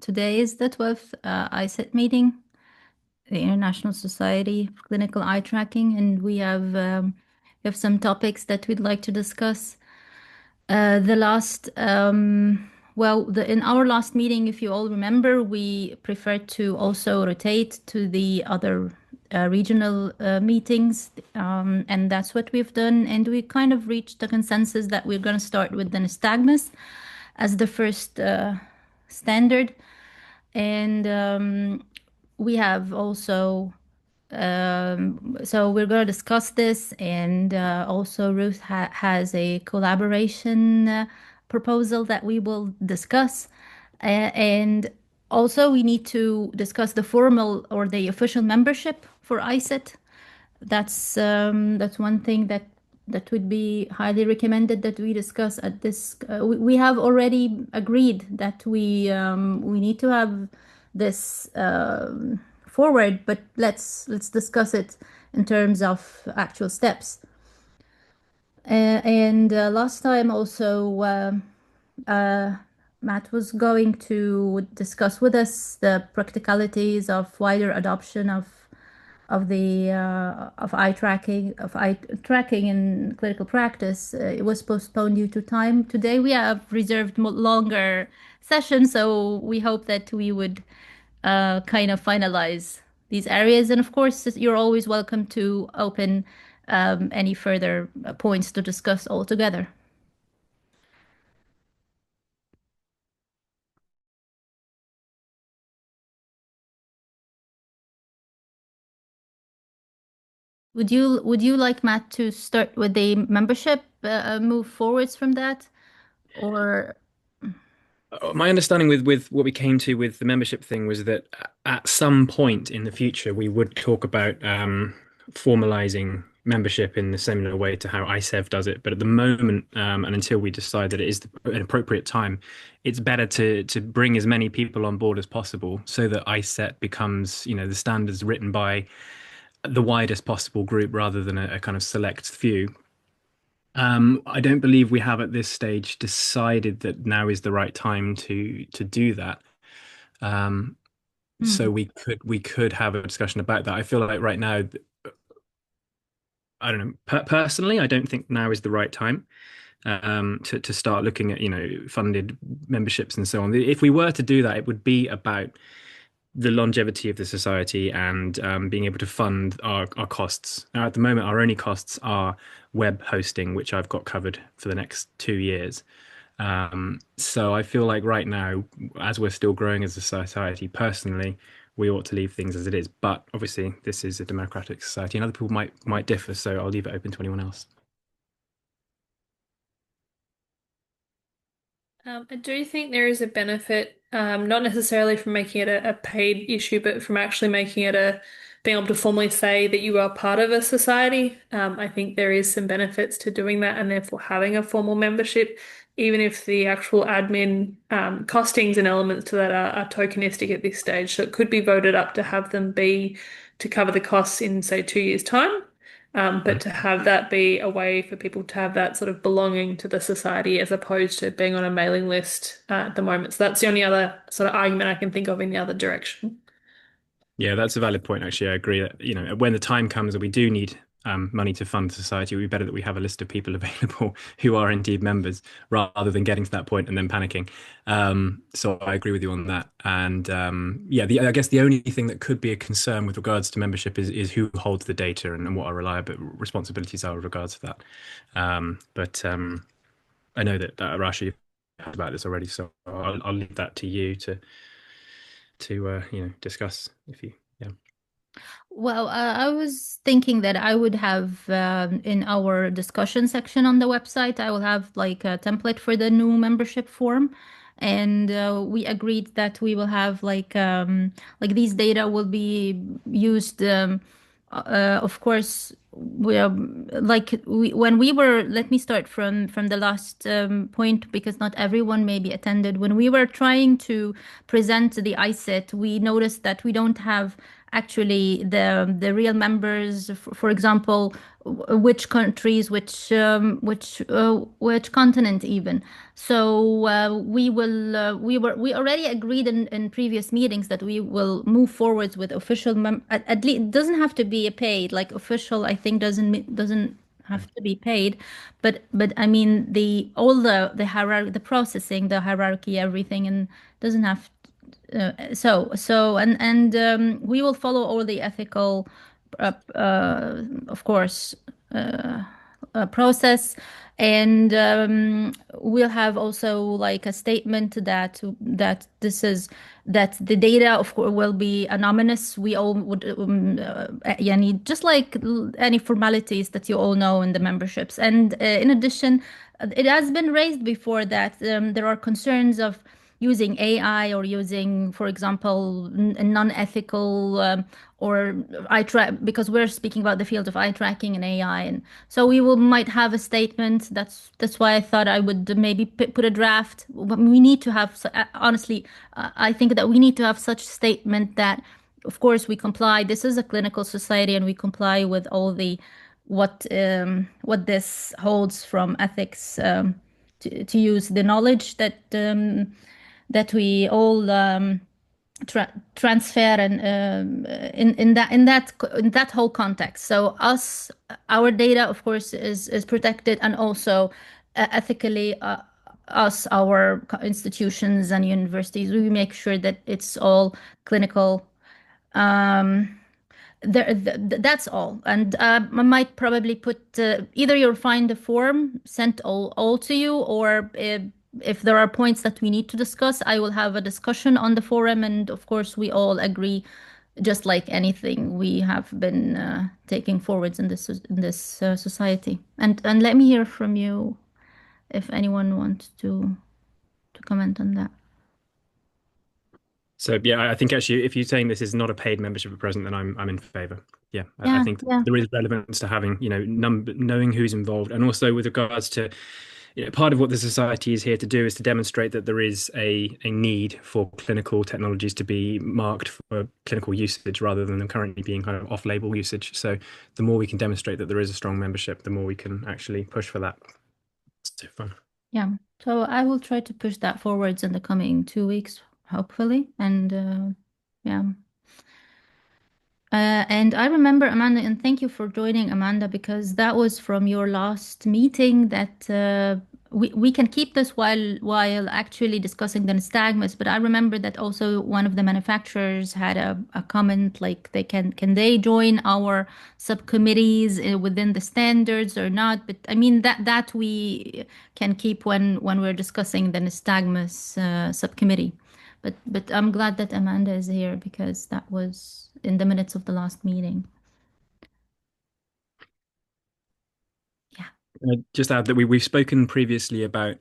Today is the 12th ISCET meeting, the International Society of Clinical Eye Tracking, and we have some topics that we'd like to discuss. The last, in our last meeting, if you all remember, we preferred to also rotate to the other regional meetings, and that's what we've done. And we kind of reached a consensus that we're going to start with the nystagmus as the first standard. And we have also, so we're going to discuss this. And also, Ruth has a collaboration proposal that we will discuss. And also, we need to discuss the formal or the official membership for ISET. That's one thing that would be highly recommended that we discuss at this. We have already agreed that we need to have this forward, but let's discuss it in terms of actual steps. And last time also, Matt was going to discuss with us the practicalities of wider adoption of eye tracking in clinical practice. It was postponed due to time. Today we have reserved longer session, so we hope that we would kind of finalize these areas. And of course, you're always welcome to open any further points to discuss all together. Would you like Matt to start with the membership, move forwards from that, or? My understanding with what we came to with the membership thing was that at some point in the future we would talk about formalizing membership in the similar way to how ISEV does it. But at the moment, and until we decide that it is an appropriate time, it's better to bring as many people on board as possible so that ISET becomes, the standards written by the widest possible group rather than a kind of select few. I don't believe we have at this stage decided that now is the right time to do that. Um, so Hmm. we could have a discussion about that. I feel like right now, I don't know. Personally, I don't think now is the right time to start looking at funded memberships and so on. If we were to do that, it would be about the longevity of the society and being able to fund our costs. Now, at the moment, our only costs are web hosting, which I've got covered for the next 2 years. So I feel like right now, as we're still growing as a society, personally, we ought to leave things as it is. But obviously, this is a democratic society, and other people might differ. So I'll leave it open to anyone else. I do think there is a benefit, not necessarily from making it a paid issue, but from actually making it being able to formally say that you are part of a society. I think there is some benefits to doing that and therefore having a formal membership, even if the actual admin costings and elements to that are tokenistic at this stage. So it could be voted up to have them be to cover the costs in, say, 2 years' time. But to have that be a way for people to have that sort of belonging to the society as opposed to being on a mailing list at the moment. So that's the only other sort of argument I can think of in the other direction. Yeah, that's a valid point, actually. I agree that, when the time comes that we do need money to fund society, it would be better that we have a list of people available who are indeed members rather than getting to that point and then panicking. So I agree with you on that. And yeah, I guess the only thing that could be a concern with regards to membership is who holds the data and what our reliable responsibilities are with regards to that. But I know that Rasha, you've talked about this already, so I'll leave that to you to discuss if you yeah. Well, I was thinking that I would have in our discussion section on the website, I will have like a template for the new membership form. And we agreed that we will have like these data will be used, of course, we are when we were, let me start from the last point, because not everyone maybe attended. When we were trying to present the ISET, we noticed that we don't have actually the real members, for example, which countries, which continent even. So we already agreed in previous meetings that we will move forwards with official at least it doesn't have to be a paid, like official, I think doesn't have to be paid, but I mean the all the hierarchy, the processing, the hierarchy, everything, and doesn't have we will follow all the ethical, of course, uh, process, and we'll have also like a statement that this is that the data of course will be anonymous. We all would yani, just like any formalities that you all know in the memberships. And in addition, it has been raised before that there are concerns of using AI or using, for example, non-ethical or eye track, because we're speaking about the field of eye tracking and AI, and so we will might have a statement. That's why I thought I would maybe put a draft. We need to have, honestly, I think that we need to have such statement that, of course, we comply. This is a clinical society, and we comply with all the what this holds from ethics. To use the knowledge that we all transfer, and in that whole context. So our data, of course, is protected, and also ethically, our institutions and universities, we make sure that it's all clinical. Um, that's all. And I might probably put either you'll find a form sent all to you, or if there are points that we need to discuss, I will have a discussion on the forum. And of course, we all agree, just like anything we have been taking forwards in this society. And let me hear from you if anyone wants to comment on that. So yeah, I think actually, if you're saying this is not a paid membership at present, then I'm in favor. Yeah, I Yeah, think yeah. there is relevance to having, knowing who's involved, and also with regards to, part of what the society is here to do is to demonstrate that there is a need for clinical technologies to be marked for clinical usage rather than them currently being kind of off-label usage. So the more we can demonstrate that there is a strong membership, the more we can actually push for that. It's fun. Yeah. So I will try to push that forwards in the coming 2 weeks, hopefully. And yeah. And I remember, Amanda, and thank you for joining, Amanda, because that was from your last meeting that we can keep this while actually discussing the nystagmus. But I remember that also one of the manufacturers had a comment like can they join our subcommittees within the standards or not? But I mean that we can keep when we're discussing the nystagmus subcommittee. But I'm glad that Amanda is here because that was in the minutes of the last meeting. Yeah. Just add that we've spoken previously about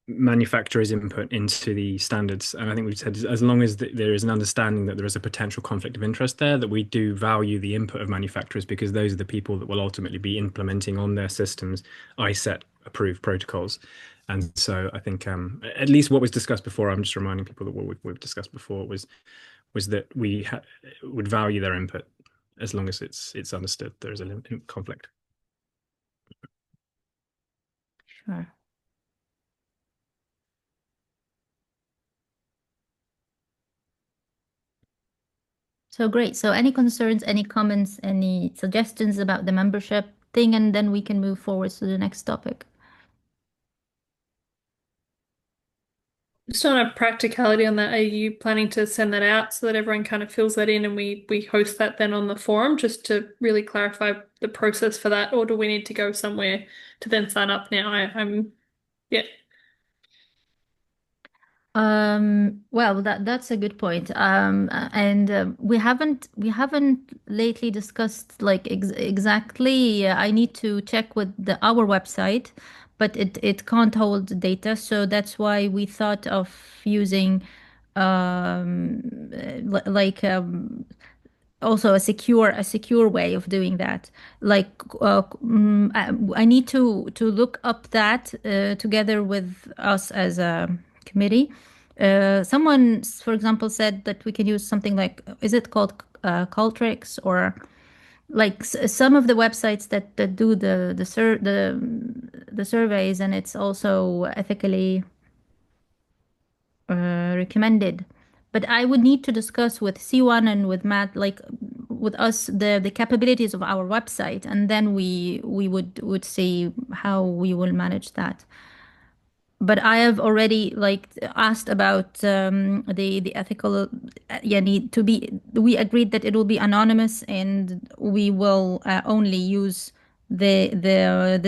manufacturers' input into the standards, and I think we've said as long as there is an understanding that there is a potential conflict of interest there, that we do value the input of manufacturers because those are the people that will ultimately be implementing on their systems ISET approved protocols. And so I think at least what was discussed before, I'm just reminding people that what we've discussed before was that we would value their input as long as it's understood there is a conflict. Sure. So great. So any concerns, any comments, any suggestions about the membership thing, and then we can move forward to the next topic. Just on a practicality on that, are you planning to send that out so that everyone kind of fills that in and we host that then on the forum just to really clarify the process for that, or do we need to go somewhere to then sign up now? Yeah. Well, that's a good point. And we haven't lately discussed like exactly. I need to check with our website, but it can't hold data, so that's why we thought of using like also a secure way of doing that. Like I need to look up that together with us as a committee. Someone, for example, said that we can use something like, is it called Cultrix, or like some of the websites that do the surveys, and it's also ethically recommended. But I would need to discuss with C1 and with Matt, like with us, the capabilities of our website, and then we would see how we will manage that. But I have already like asked about the ethical. Yeah, need to be. We agreed that it will be anonymous, and we will only use the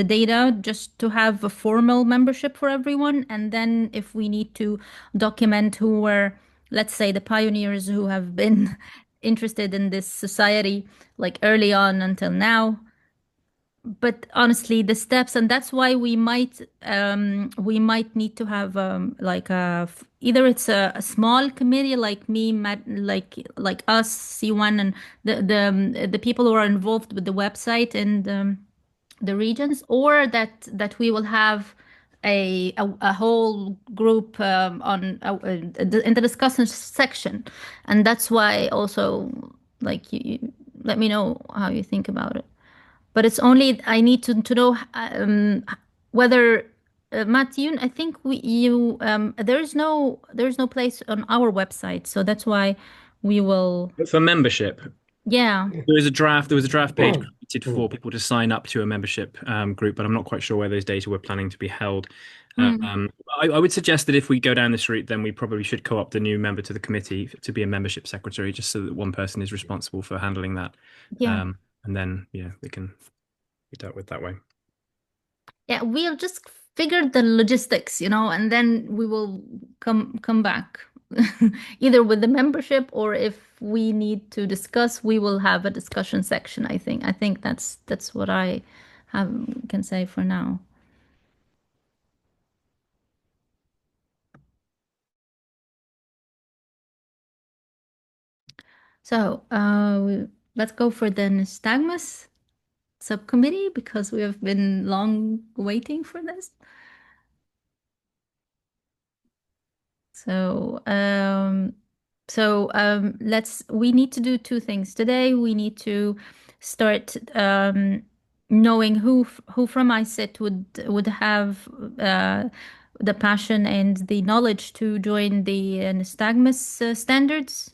data just to have a formal membership for everyone. And then if we need to document who were, let's say, the pioneers who have been interested in this society, like early on until now, but honestly the steps, and that's why we might need to have like either it's a small committee like me, Matt, like us, C1, and the people who are involved with the website and the regions, or that we will have a whole group on in the discussion section. And that's why also, like, you let me know how you think about it. But it's only I need to know whether Matt, I think you there is no place on our website, so that's why we will. For membership, Yeah. there was a draft page created for people to sign up to a membership group, but I'm not quite sure where those data were planning to be held. Mm. I would suggest that if we go down this route, then we probably should co-opt a new member to the committee to be a membership secretary, just so that one person is responsible for handling that. Yeah. And then, yeah, they can be dealt with that way. Yeah, we'll just figure the logistics, and then we will come back either with the membership, or if we need to discuss, we will have a discussion section, I think. I think that's what I have can say for now. So let's go for the nystagmus subcommittee, because we have been long waiting for this. So we need to do two things today. We need to start knowing who from ISCET would have the passion and the knowledge to join the nystagmus standards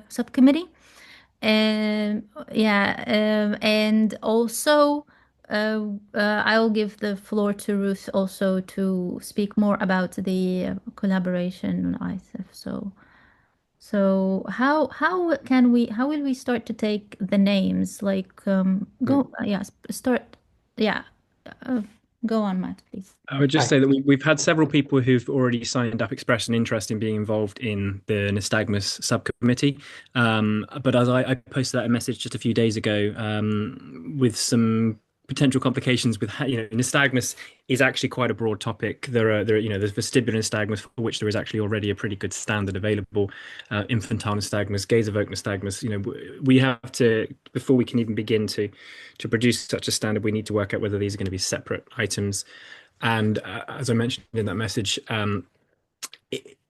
subcommittee. And yeah, and also I'll give the floor to Ruth also to speak more about the collaboration on ISEF. So how will we start to take the names? Like go yeah, start, yeah, uh, go on, Matt, please. I would just say that we've had several people who've already signed up, expressed an interest in being involved in the nystagmus subcommittee. But as I posted out a message just a few days ago, with some potential complications with, nystagmus is actually quite a broad topic. There's vestibular nystagmus, for which there is actually already a pretty good standard available. Infantile nystagmus, gaze evoked nystagmus. We have to, before we can even begin to produce such a standard, we need to work out whether these are going to be separate items. And as I mentioned in that message,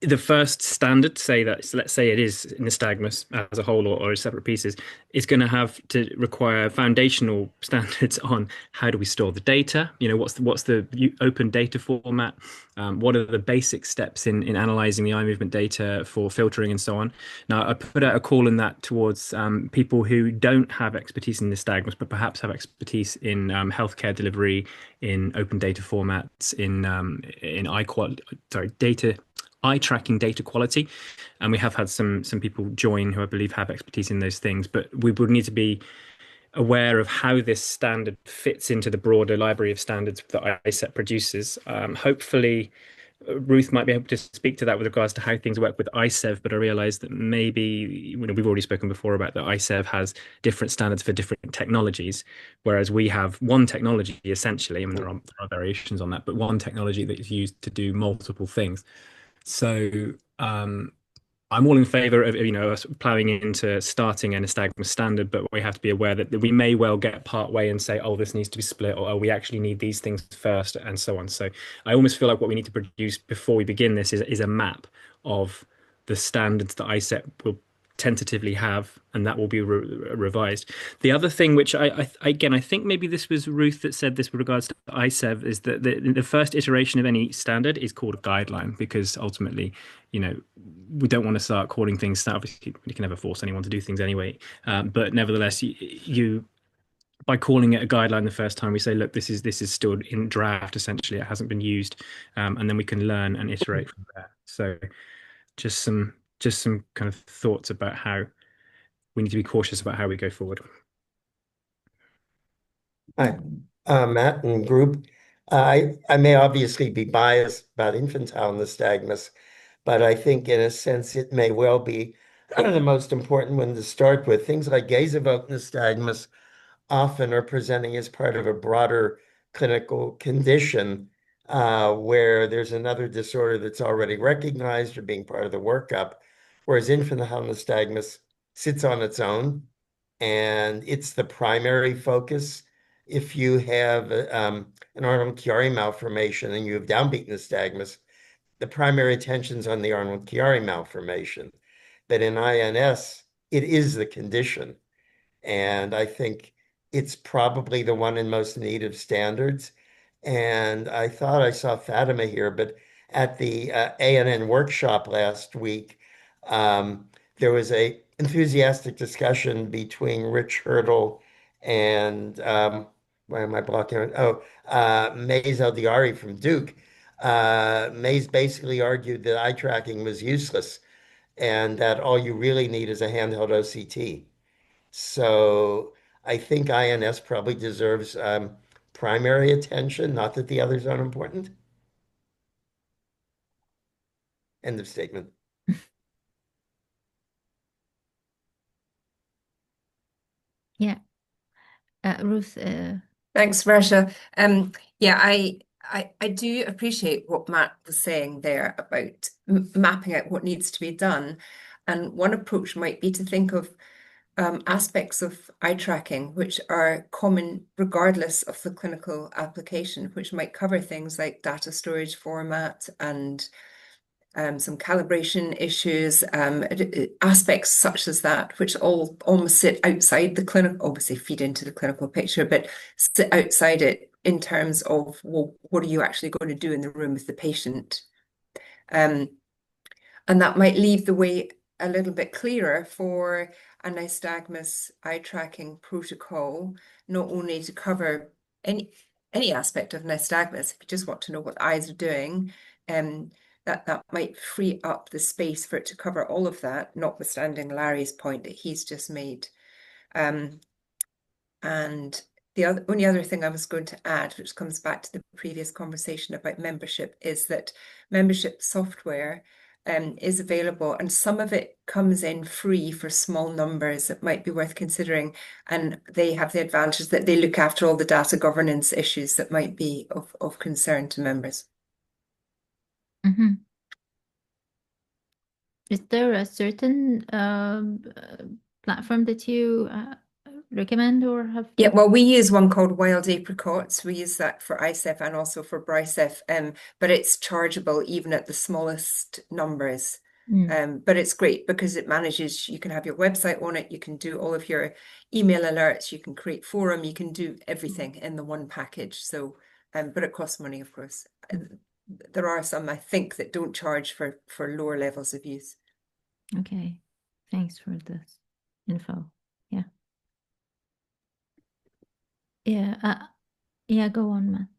the first standard, so let's say it is nystagmus as a whole or as separate pieces, is going to have to require foundational standards on how do we store the data. What's the open data format? What are the basic steps in analyzing the eye movement data for filtering and so on? Now, I put out a call in that towards people who don't have expertise in nystagmus, but perhaps have expertise in healthcare delivery, in open data formats, in eye tracking data quality. And we have had some people join who I believe have expertise in those things, but we would need to be aware of how this standard fits into the broader library of standards that ISET produces. Hopefully Ruth might be able to speak to that with regards to how things work with ISEV, but I realize that maybe, we've already spoken before about that ISEV has different standards for different technologies, whereas we have one technology essentially. I mean, there are variations on that, but one technology that is used to do multiple things. So I'm all in favor of us plowing into starting an nystagmus standard, but we have to be aware that we may well get part way and say, oh, this needs to be split, or oh, we actually need these things first, and so on. So I almost feel like what we need to produce before we begin this is a map of the standards that ISET will tentatively have, and that will be revised. The other thing, which again, I think maybe this was Ruth that said this with regards to ISEV, is that the first iteration of any standard is called a guideline, because ultimately, we don't want to start calling things standard. Obviously, you can never force anyone to do things anyway. But nevertheless, you by calling it a guideline the first time, we say, look, this is still in draft. Essentially, it hasn't been used, and then we can learn and iterate from there. So, just some kind of thoughts about how we need to be cautious about how we go forward. Hi, Matt and group. I may obviously be biased about infantile nystagmus, but I think in a sense it may well be the most important one to start with. Things like gaze-evoked nystagmus often are presenting as part of a broader clinical condition where there's another disorder that's already recognized or being part of the workup, whereas infantile nystagmus sits on its own and it's the primary focus. If you have an Arnold-Chiari malformation and you have downbeat nystagmus, the primary attention's on the Arnold-Chiari malformation. But in INS, it is the condition. And I think it's probably the one in most need of standards. And I thought I saw Fatima here, but at the ANN workshop last week, there was a enthusiastic discussion between Rich Hurdle and why am I blocking it? Oh, Mays Eldiari from Duke. Mays basically argued that eye tracking was useless and that all you really need is a handheld OCT. So I think INS probably deserves primary attention, not that the others aren't important. End of statement. Yeah. Ruth, Thanks, Rasha. Yeah, I do appreciate what Matt was saying there about mapping out what needs to be done. And one approach might be to think of aspects of eye tracking which are common regardless of the clinical application, which might cover things like data storage format and some calibration issues, aspects such as that, which all almost sit outside the clinic, obviously feed into the clinical picture, but sit outside it in terms of, well, what are you actually going to do in the room with the patient? And that might leave the way a little bit clearer for a nystagmus eye tracking protocol, not only to cover any aspect of nystagmus, if you just want to know what the eyes are doing, that might free up the space for it to cover all of that, notwithstanding Larry's point that he's just made. And the only other thing I was going to add, which comes back to the previous conversation about membership, is that membership software is available, and some of it comes in free for small numbers. It might be worth considering, and they have the advantage that they look after all the data governance issues that might be of concern to members. Is there a certain platform that you recommend or have? Yeah, well, we use one called Wild Apricots. We use that for ISEF and also for BRICEF, but it's chargeable even at the smallest numbers. But it's great because it manages, you can have your website on it, you can do all of your email alerts, you can create forum, you can do everything in the one package. So, but it costs money, of course. There are some, I think, that don't charge for lower levels of use. Okay, thanks for this info. Yeah. Yeah, go on, man.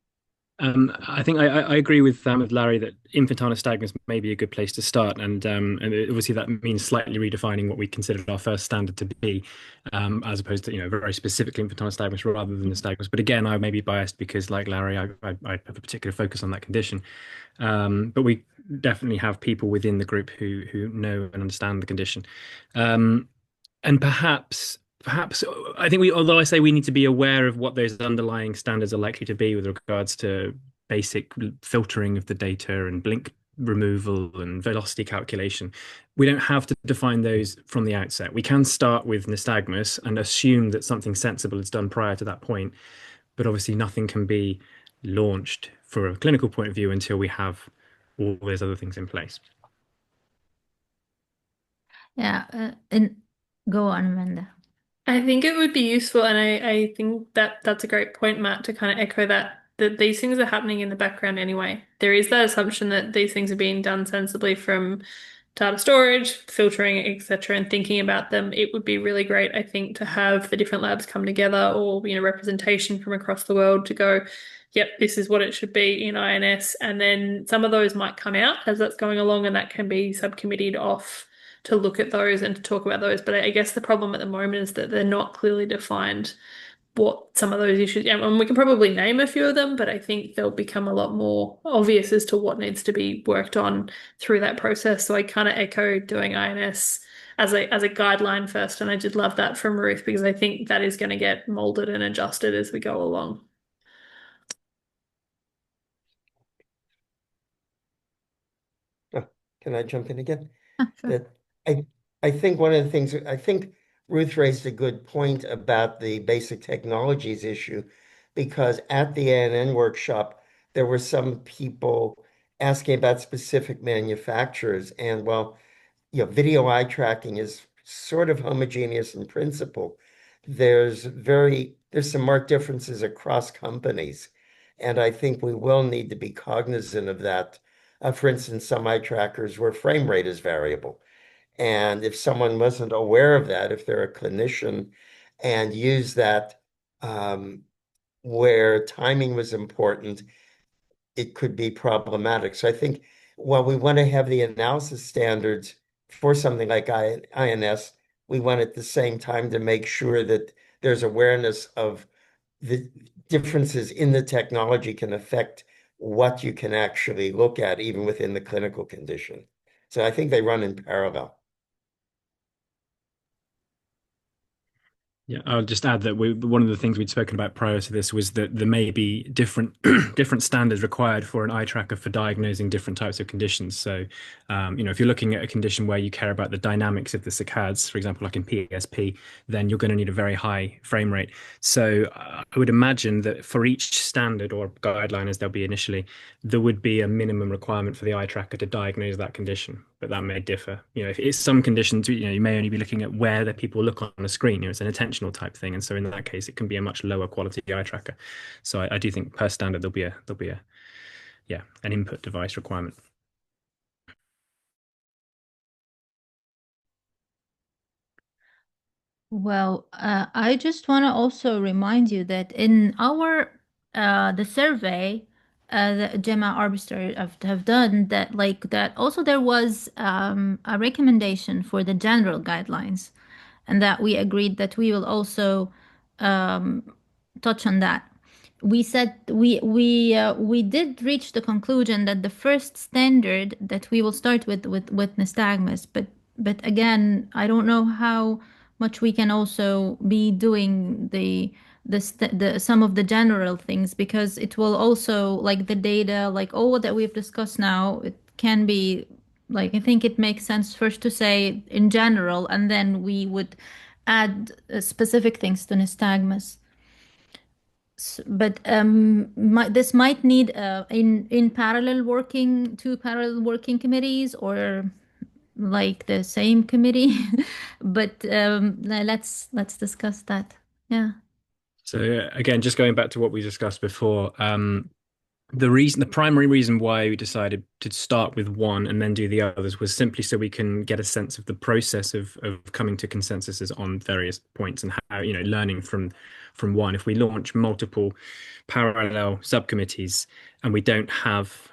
I think I agree with Larry that infantile nystagmus may be a good place to start, and obviously that means slightly redefining what we considered our first standard to be, as opposed to very specifically infantile nystagmus rather than nystagmus. But again, I may be biased because, like Larry, I have a particular focus on that condition. But we definitely have people within the group who know and understand the condition, and perhaps I think although I say we need to be aware of what those underlying standards are likely to be with regards to basic filtering of the data and blink removal and velocity calculation. We don't have to define those from the outset. We can start with nystagmus and assume that something sensible is done prior to that point, but obviously nothing can be launched for a clinical point of view until we have all those other things in place. Yeah, and go on, Amanda. I think it would be useful, and I think that that's a great point, Matt, to kind of echo that these things are happening in the background anyway. There is that assumption that these things are being done sensibly from data storage, filtering, etc., and thinking about them. It would be really great, I think, to have the different labs come together or, representation from across the world to go, yep, this is what it should be in INS. And then some of those might come out as that's going along, and that can be subcommitteed off to look at those and to talk about those. But I guess the problem at the moment is that they're not clearly defined what some of those issues, and we can probably name a few of them, but I think they'll become a lot more obvious as to what needs to be worked on through that process. So I kind of echo doing INS as a guideline first, and I did love that from Ruth because I think that is going to get molded and adjusted as we go along. Oh, can I jump in again? Sure. That I think one of the things, I think Ruth raised a good point about the basic technologies issue, because at the ANN workshop, there were some people asking about specific manufacturers. And well, video eye tracking is sort of homogeneous in principle. There's some marked differences across companies. And I think we will need to be cognizant of that. For instance, some eye trackers where frame rate is variable. And if someone wasn't aware of that, if they're a clinician and use that where timing was important, it could be problematic. So I think while we want to have the analysis standards for something like INS, we want at the same time to make sure that there's awareness of the differences in the technology can affect what you can actually look at, even within the clinical condition. So I think they run in parallel. Yeah, I'll just add that one of the things we'd spoken about prior to this was that there may be different different standards required for an eye tracker for diagnosing different types of conditions. So, if you're looking at a condition where you care about the dynamics of the saccades, for example, like in PSP, then you're going to need a very high frame rate. So, I would imagine that for each standard or guideline, as there'll be initially, there would be a minimum requirement for the eye tracker to diagnose that condition, but that may differ. If it's some conditions, you may only be looking at where the people look on a screen. It's an attentional type thing, and so in that case, it can be a much lower quality eye tracker. So I do think per standard there'll be an input device requirement. Well, I just want to also remind you that in our the survey that Gemma Arbiter have done, that also there was a recommendation for the general guidelines, and that we agreed that we will also um, touch on that. We said we did reach the conclusion that the first standard that we will start with nystagmus, but again, I don't know how much we can also be doing the some of the general things, because it will also, like, the data, like all that we've discussed now, it can be like, I think it makes sense first to say in general, and then we would add specific things to nystagmus. But this might need in parallel working, two parallel working committees, or like the same committee. But let's discuss that. Yeah. So again, just going back to what we discussed before, the primary reason why we decided to start with one and then do the others was simply so we can get a sense of the process of coming to consensuses on various points, and how, learning from one. If we launch multiple parallel subcommittees and we don't have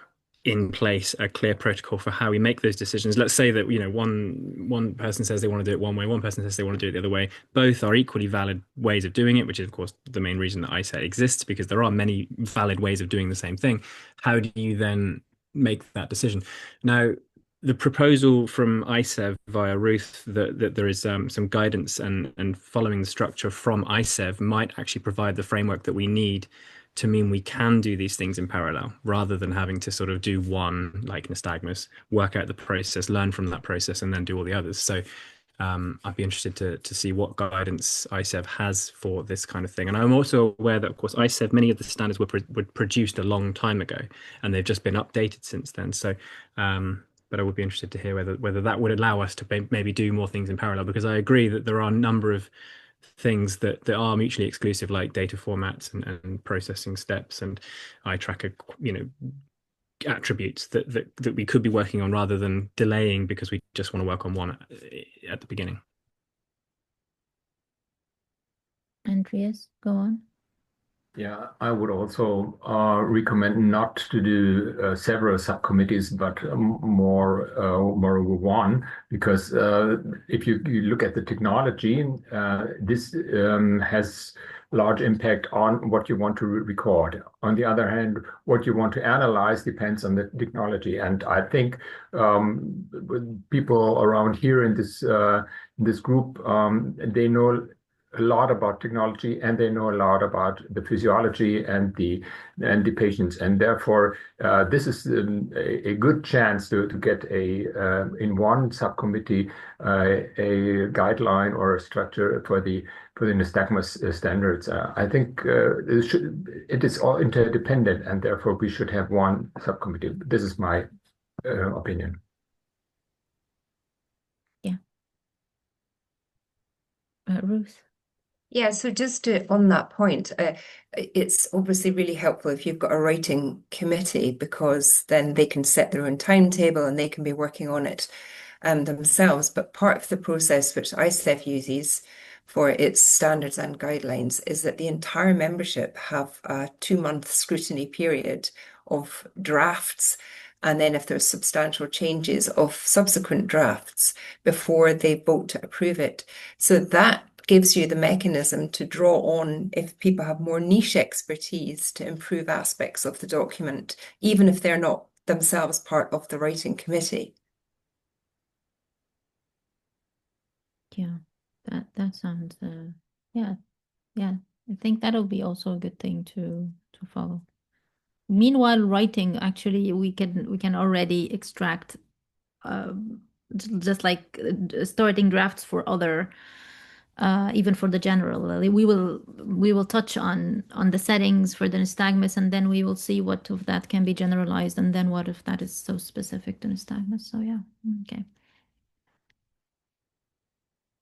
in place a clear protocol for how we make those decisions. Let's say that, one person says they want to do it one way, one person says they want to do it the other way. Both are equally valid ways of doing it, which is, of course, the main reason that ISCET exists, because there are many valid ways of doing the same thing. How do you then make that decision? Now, the proposal from ISEV via Ruth that there is some guidance and following the structure from ISEV might actually provide the framework that we need to mean we can do these things in parallel rather than having to sort of do one like nystagmus, work out the process, learn from that process, and then do all the others. So I'd be interested to see what guidance ISEV has for this kind of thing. And I'm also aware that, of course, ISEV, many of the standards were produced a long time ago, and they've just been updated since then. So, but I would be interested to hear whether that would allow us to maybe do more things in parallel, because I agree that there are a number of things that are mutually exclusive, like data formats and processing steps and eye tracker, attributes that we could be working on rather than delaying because we just want to work on one at the beginning. Andreas, go on. Yeah, I would also recommend not to do several subcommittees, but more one, because if you look at the technology, this has large impact on what you want to record. On the other hand, what you want to analyze depends on the technology. And I think people around here in this group, they know a lot about technology, and they know a lot about the physiology and the patients, and therefore this is a good chance to get in one subcommittee a guideline or a structure for the nystagmus standards. I think it is all interdependent, and therefore we should have one subcommittee. This is my opinion. Yeah. Ruth. Yeah, so just on that point, it's obviously really helpful if you've got a writing committee, because then they can set their own timetable and they can be working on it themselves. But part of the process which ISEF uses for its standards and guidelines is that the entire membership have a 2-month scrutiny period of drafts, and then if there's substantial changes, of subsequent drafts before they vote to approve it. So that gives you the mechanism to draw on if people have more niche expertise to improve aspects of the document, even if they're not themselves part of the writing committee. Yeah, that sounds yeah. I think that'll be also a good thing to follow. Meanwhile, writing, actually, we can already extract just like starting drafts for other even for the general. We will touch on the settings for the nystagmus, and then we will see what of that can be generalized, and then what if that is so specific to nystagmus. So yeah, okay.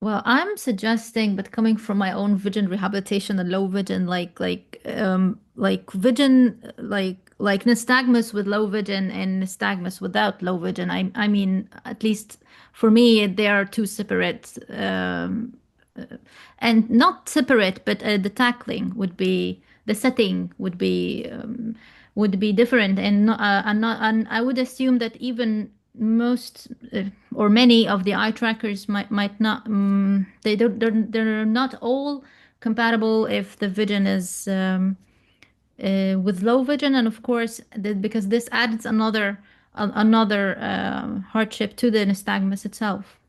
Well, I'm suggesting, but coming from my own vision rehabilitation and low vision, like vision, like nystagmus with low vision and nystagmus without low vision. I mean, at least for me, they are two separate, and not separate, but the tackling would be, the setting would be different, and I would assume that even most or many of the eye trackers might not they're not all compatible if the vision is with low vision, and of course because this adds another hardship to the nystagmus itself.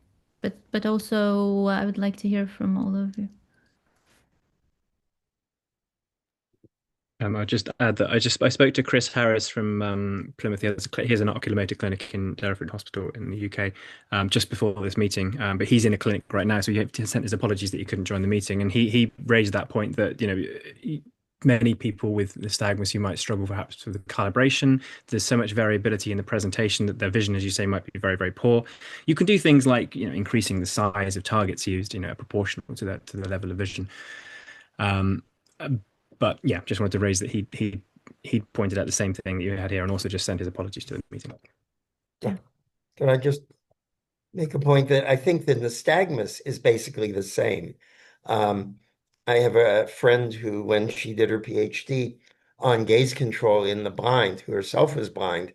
But also I would like to hear from all of you. I'll just add that I spoke to Chris Harris from Plymouth. He has an oculomotor clinic in Derriford Hospital in the UK just before this meeting. But he's in a clinic right now, so he sent his apologies that he couldn't join the meeting. And he raised that point that many people with nystagmus who might struggle perhaps with the calibration. There's so much variability in the presentation that their vision, as you say, might be very, very poor. You can do things like increasing the size of targets used, proportional to the level of vision. But yeah, just wanted to raise that he pointed out the same thing that you had here, and also just sent his apologies to the meeting. Yeah. Can I just make a point that I think the nystagmus is basically the same. I have a friend who, when she did her PhD on gaze control in the blind, who herself was blind,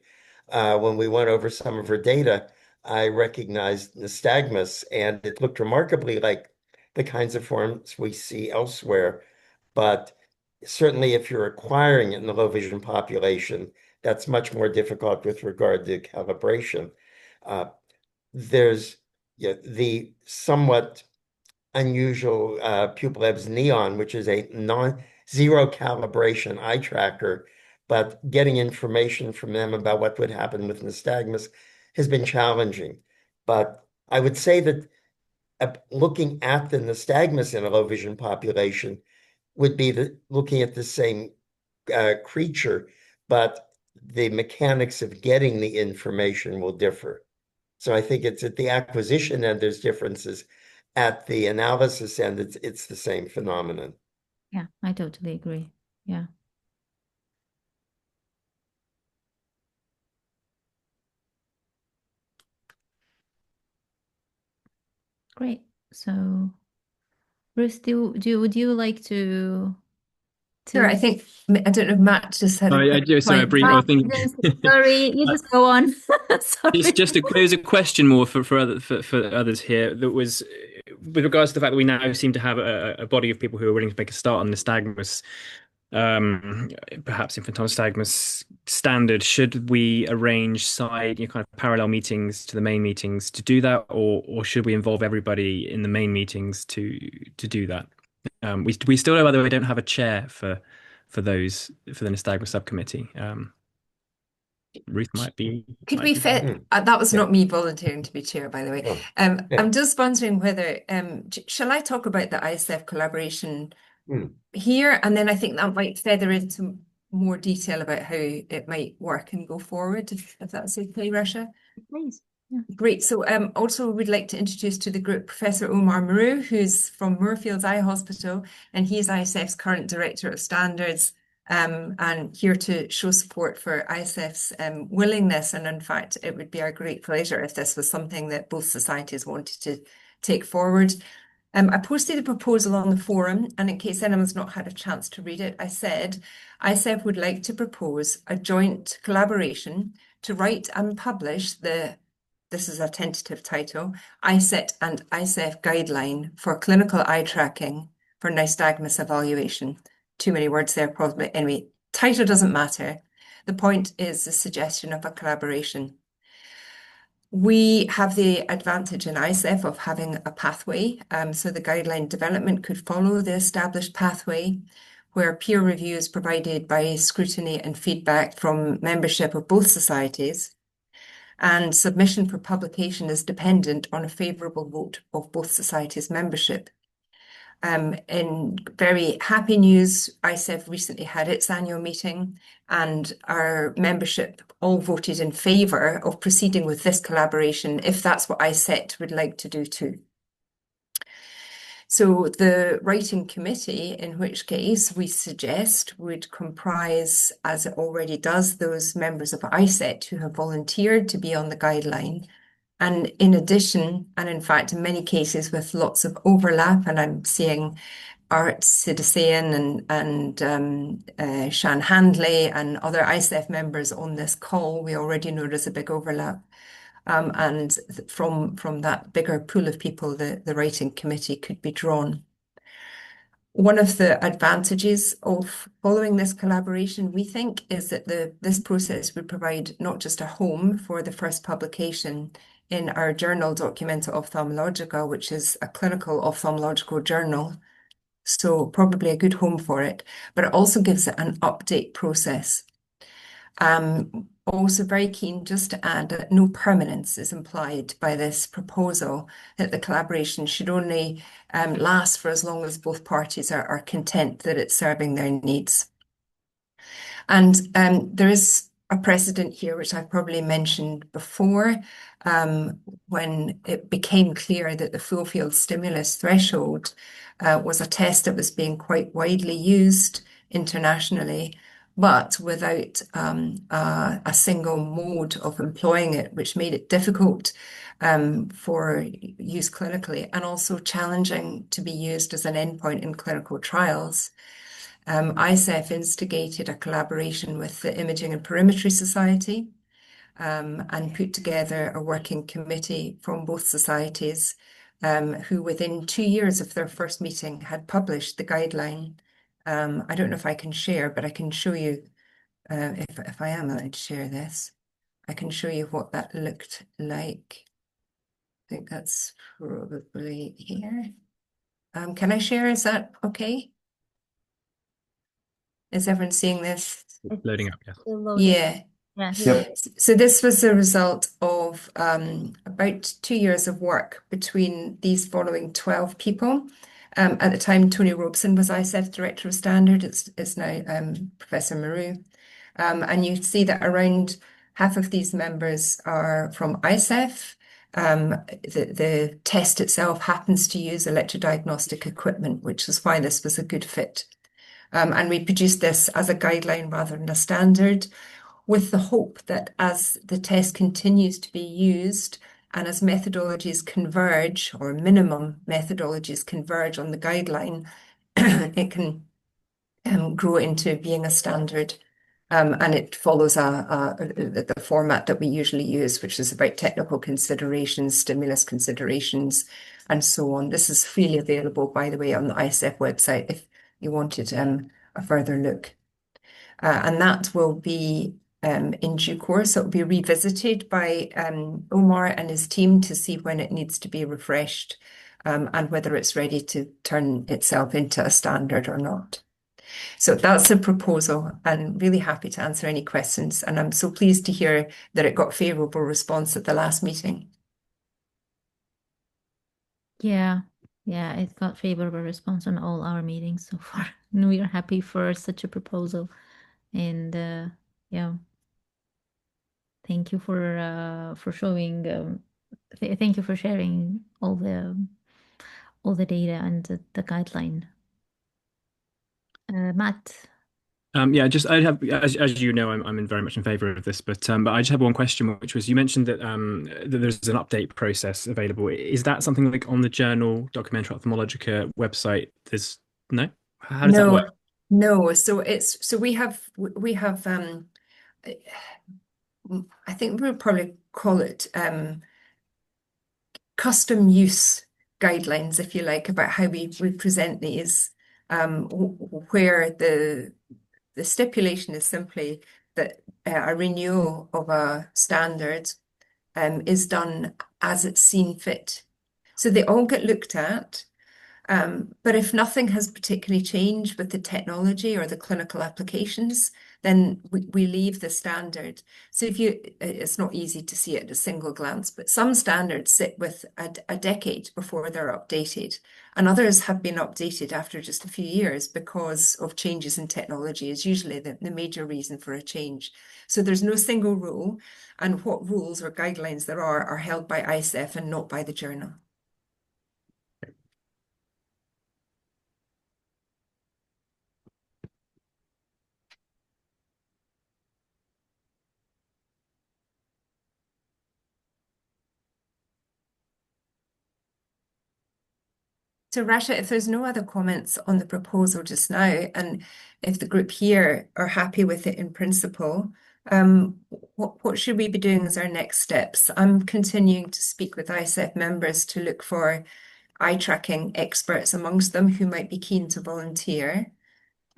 when we went over some of her data, I recognized nystagmus, and it looked remarkably like the kinds of forms we see elsewhere. But certainly if you're acquiring it in the low vision population, that's much more difficult with regard to calibration. There's the somewhat unusual pupil Ebbs neon, which is zero calibration eye tracker, but getting information from them about what would happen with nystagmus has been challenging. But I would say that looking at the nystagmus in a low vision population would be looking at the same creature, but the mechanics of getting the information will differ. So I think it's at the acquisition end, there's differences. At the analysis end, it's the same phenomenon. Yeah, I totally agree. Yeah. Great. So, Bruce, would you like to Sure, I think, I don't know if Matt just had a I quick do. Sorry, point. brief. I think yes, sorry, you just go on. it's Sorry. just it was a question more for others here that was with regards to the fact that we now seem to have a body of people who are willing to make a start on nystagmus, perhaps infantile nystagmus standard. Should we arrange kind of parallel meetings to the main meetings to do that, or should we involve everybody in the main meetings to do that? We still know, by the way, we don't have a chair for those for the nystagmus subcommittee. Ruth Could might we be fit? That was Yeah. not me volunteering to be chair, by the way. Oh, yeah. I'm just wondering whether, shall I talk about the ISF collaboration here? And then I think that might feather into more detail about how it might work and go forward, if that's okay, Rasha. Please. Yeah. Great. So also we'd like to introduce to the group Professor Omar Maru, who's from Moorfields Eye Hospital, and he's ISF's current Director of Standards, and here to show support for ISF's willingness. And in fact, it would be our great pleasure if this was something that both societies wanted to take forward. I posted a proposal on the forum, and in case anyone's not had a chance to read it, I said ISF would like to propose a joint collaboration to write and publish this is a tentative title, ISCET and ISF guideline for clinical eye tracking for nystagmus evaluation. Too many words there, probably. Anyway, title doesn't matter. The point is the suggestion of a collaboration. We have the advantage in ISF of having a pathway. So the guideline development could follow the established pathway where peer review is provided by scrutiny and feedback from membership of both societies. And submission for publication is dependent on a favourable vote of both societies' membership. In very happy news, ISEF recently had its annual meeting, and our membership all voted in favour of proceeding with this collaboration if that's what ISET would like to do too. So the writing committee, in which case we suggest would comprise, as it already does, those members of ISET who have volunteered to be on the guideline. And in addition, and in fact, in many cases with lots of overlap, and I'm seeing Art Sidisian and Shan Handley and other ISEF members on this call, we already know there's a big overlap. And from that bigger pool of people, the writing committee could be drawn. One of the advantages of following this collaboration, we think, is that this process would provide not just a home for the first publication in our journal Documenta Ophthalmologica, which is a clinical ophthalmological journal, so probably a good home for it, but it also gives it an update process. Also very keen just to add that no permanence is implied by this proposal, that the collaboration should only last for as long as both parties are content that it's serving their needs. And there is a precedent here, which I've probably mentioned before, when it became clear that the full field stimulus threshold was a test that was being quite widely used internationally, but without a single mode of employing it, which made it difficult for use clinically and also challenging to be used as an endpoint in clinical trials. ISEF instigated a collaboration with the Imaging and Perimetry Society and put together a working committee from both societies who within 2 years of their first meeting had published the guideline. I don't know if I can share, but I can show you, if I am allowed to share this, I can show you what that looked like. I think that's probably here. Can I share? Is that okay? Is everyone seeing this? It's Loading up, yes. still loading. Yeah. Yeah, Yep. So this was a result of about 2 years of work between these following 12 people. At the time, Tony Robeson was ISEF Director of Standard. It's now Professor Maru. And you see that around half of these members are from ISEF. The test itself happens to use electrodiagnostic equipment, which is why this was a good fit. And we produced this as a guideline rather than a standard, with the hope that as the test continues to be used and as methodologies converge, or minimum methodologies converge on the guideline, it can grow into being a standard. And it follows the format that we usually use, which is about technical considerations, stimulus considerations, and so on. This is freely available, by the way, on the ISEF website if you wanted a further look. And that will be in due course. It will be revisited by Omar and his team to see when it needs to be refreshed and whether it's ready to turn itself into a standard or not. So that's the proposal, and really happy to answer any questions. And I'm so pleased to hear that it got favourable response at the last meeting. yeah, it got favorable response on all our meetings so far. And we are happy for such a proposal. And yeah, thank you for showing. Thank you for sharing all the data and the guideline. Matt. Yeah, just I'd have as you know, I'm very much in favour of this, but I just have one question, which was you mentioned that there's an update process available. Is that something like on the Journal Documental Ophthalmologica website? There's no? How does that work? No. So we have I think we would probably call it custom use guidelines, if you like, about how we present these, where the stipulation is simply that a renewal of a standard is done as it's seen fit. So they all get looked at. But if nothing has particularly changed with the technology or the clinical applications, then we leave the standard. So it's not easy to see at a single glance, but some standards sit with a decade before they're updated, and others have been updated after just a few years because of changes in technology is usually the major reason for a change. So there's no single rule, and what rules or guidelines there are held by ISEF and not by the journal. So Rasha, if there's no other comments on the proposal just now, and if the group here are happy with it in principle, what should we be doing as our next steps? I'm continuing to speak with ISEF members to look for eye tracking experts amongst them who might be keen to volunteer.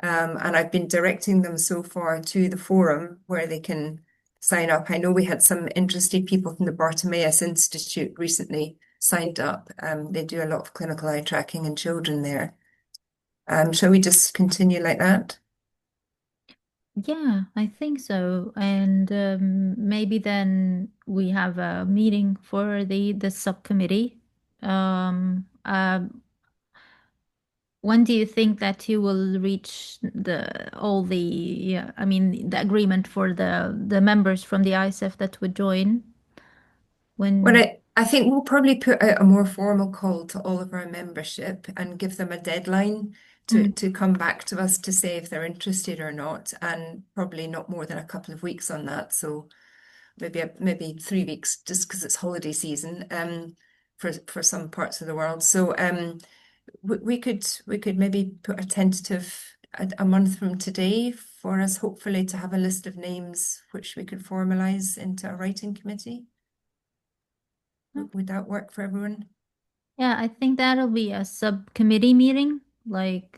And I've been directing them so far to the forum where they can sign up. I know we had some interested people from the Bartimaeus Institute recently signed up. They do a lot of clinical eye tracking in children there. Shall we just continue like that? Yeah, I think so. And maybe then we have a meeting for the subcommittee. When do you think that you will reach the agreement for the members from the ISF that would join? Well, I think we'll probably put out a more formal call to all of our membership and give them a deadline to come back to us to say if they're interested or not, and probably not more than a couple of weeks on that. So maybe 3 weeks, just because it's holiday season for some parts of the world. So we could maybe put a tentative a month from today for us, hopefully, to have a list of names which we could formalize into a writing committee. Would that work for everyone? Yeah, I think that'll be a subcommittee meeting. Like,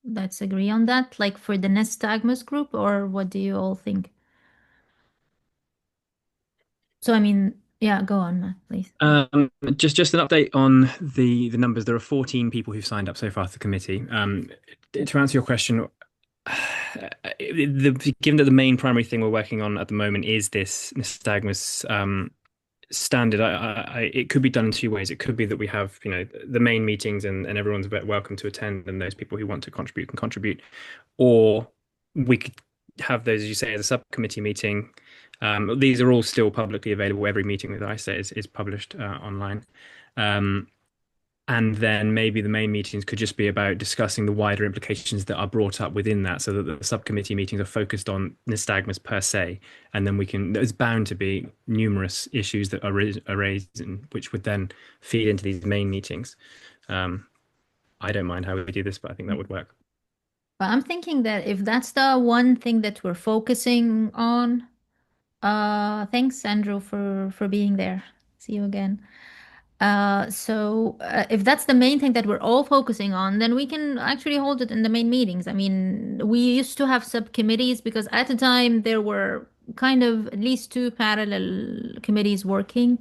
let's agree on that. Like for the nystagmus group, or what do you all think? So, I mean, Yeah, go on, Matt, please. Just an update on the numbers. There are 14 people who've signed up so far to the committee. To answer your question, given that the main primary thing we're working on at the moment is this nystagmus standard, it could be done in two ways. It could be that we have, the main meetings and everyone's welcome to attend, and those people who want to contribute can contribute, or we could have those, as you say, as a subcommittee meeting. These are all still publicly available. Every meeting with ISCET is published online. And then maybe the main meetings could just be about discussing the wider implications that are brought up within that, so that the subcommittee meetings are focused on nystagmus per se. And then there's bound to be numerous issues that are raised, which would then feed into these main meetings. I don't mind how we do this, but I think that would work. But I'm thinking that if that's the one thing that we're focusing on, thanks, Andrew, for being there. See you again. If that's the main thing that we're all focusing on, then we can actually hold it in the main meetings. I mean, we used to have subcommittees because at the time there were kind of at least two parallel committees working.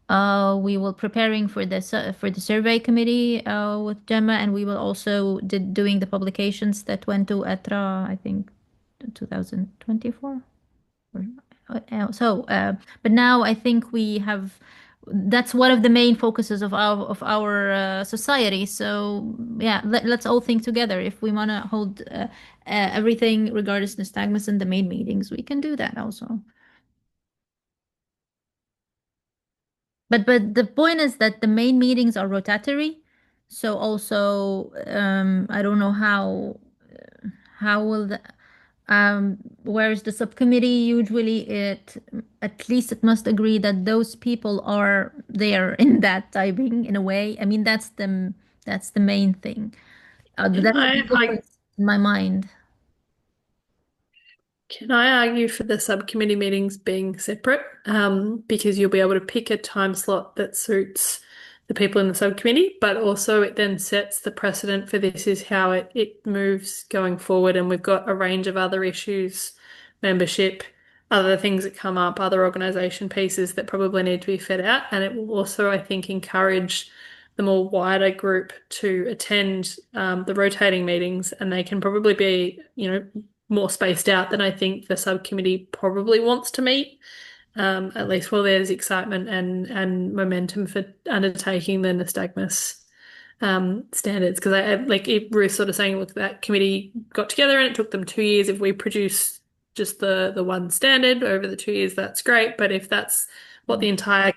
We were preparing for the survey committee with Gemma, and we were also doing the publications that went to ETRA, I think, 2024. But now I think we have that's one of the main focuses of our society. So yeah, let's all think together. If we want to hold everything regardless of nystagmus in the main meetings, we can do that also. But the point is that the main meetings are rotatory. So also I don't know how will the whereas the subcommittee usually at least it must agree that those people are there in that timing in a way. I mean that's the main thing. That's the difference in my mind. Can I argue for the subcommittee meetings being separate? Because you'll be able to pick a time slot that suits the people in the subcommittee, but also it then sets the precedent for this is how it moves going forward. And we've got a range of other issues, membership, other things that come up, other organisation pieces that probably need to be fed out. And it will also, I think, encourage the more wider group to attend the rotating meetings, and they can probably be, more spaced out than I think the subcommittee probably wants to meet. At least while there's excitement and momentum for undertaking the nystagmus standards. Because like Ruth sort of saying, look, that committee got together and it took them 2 years. If we produce just the one standard over the 2 years, that's great. But if that's what the entire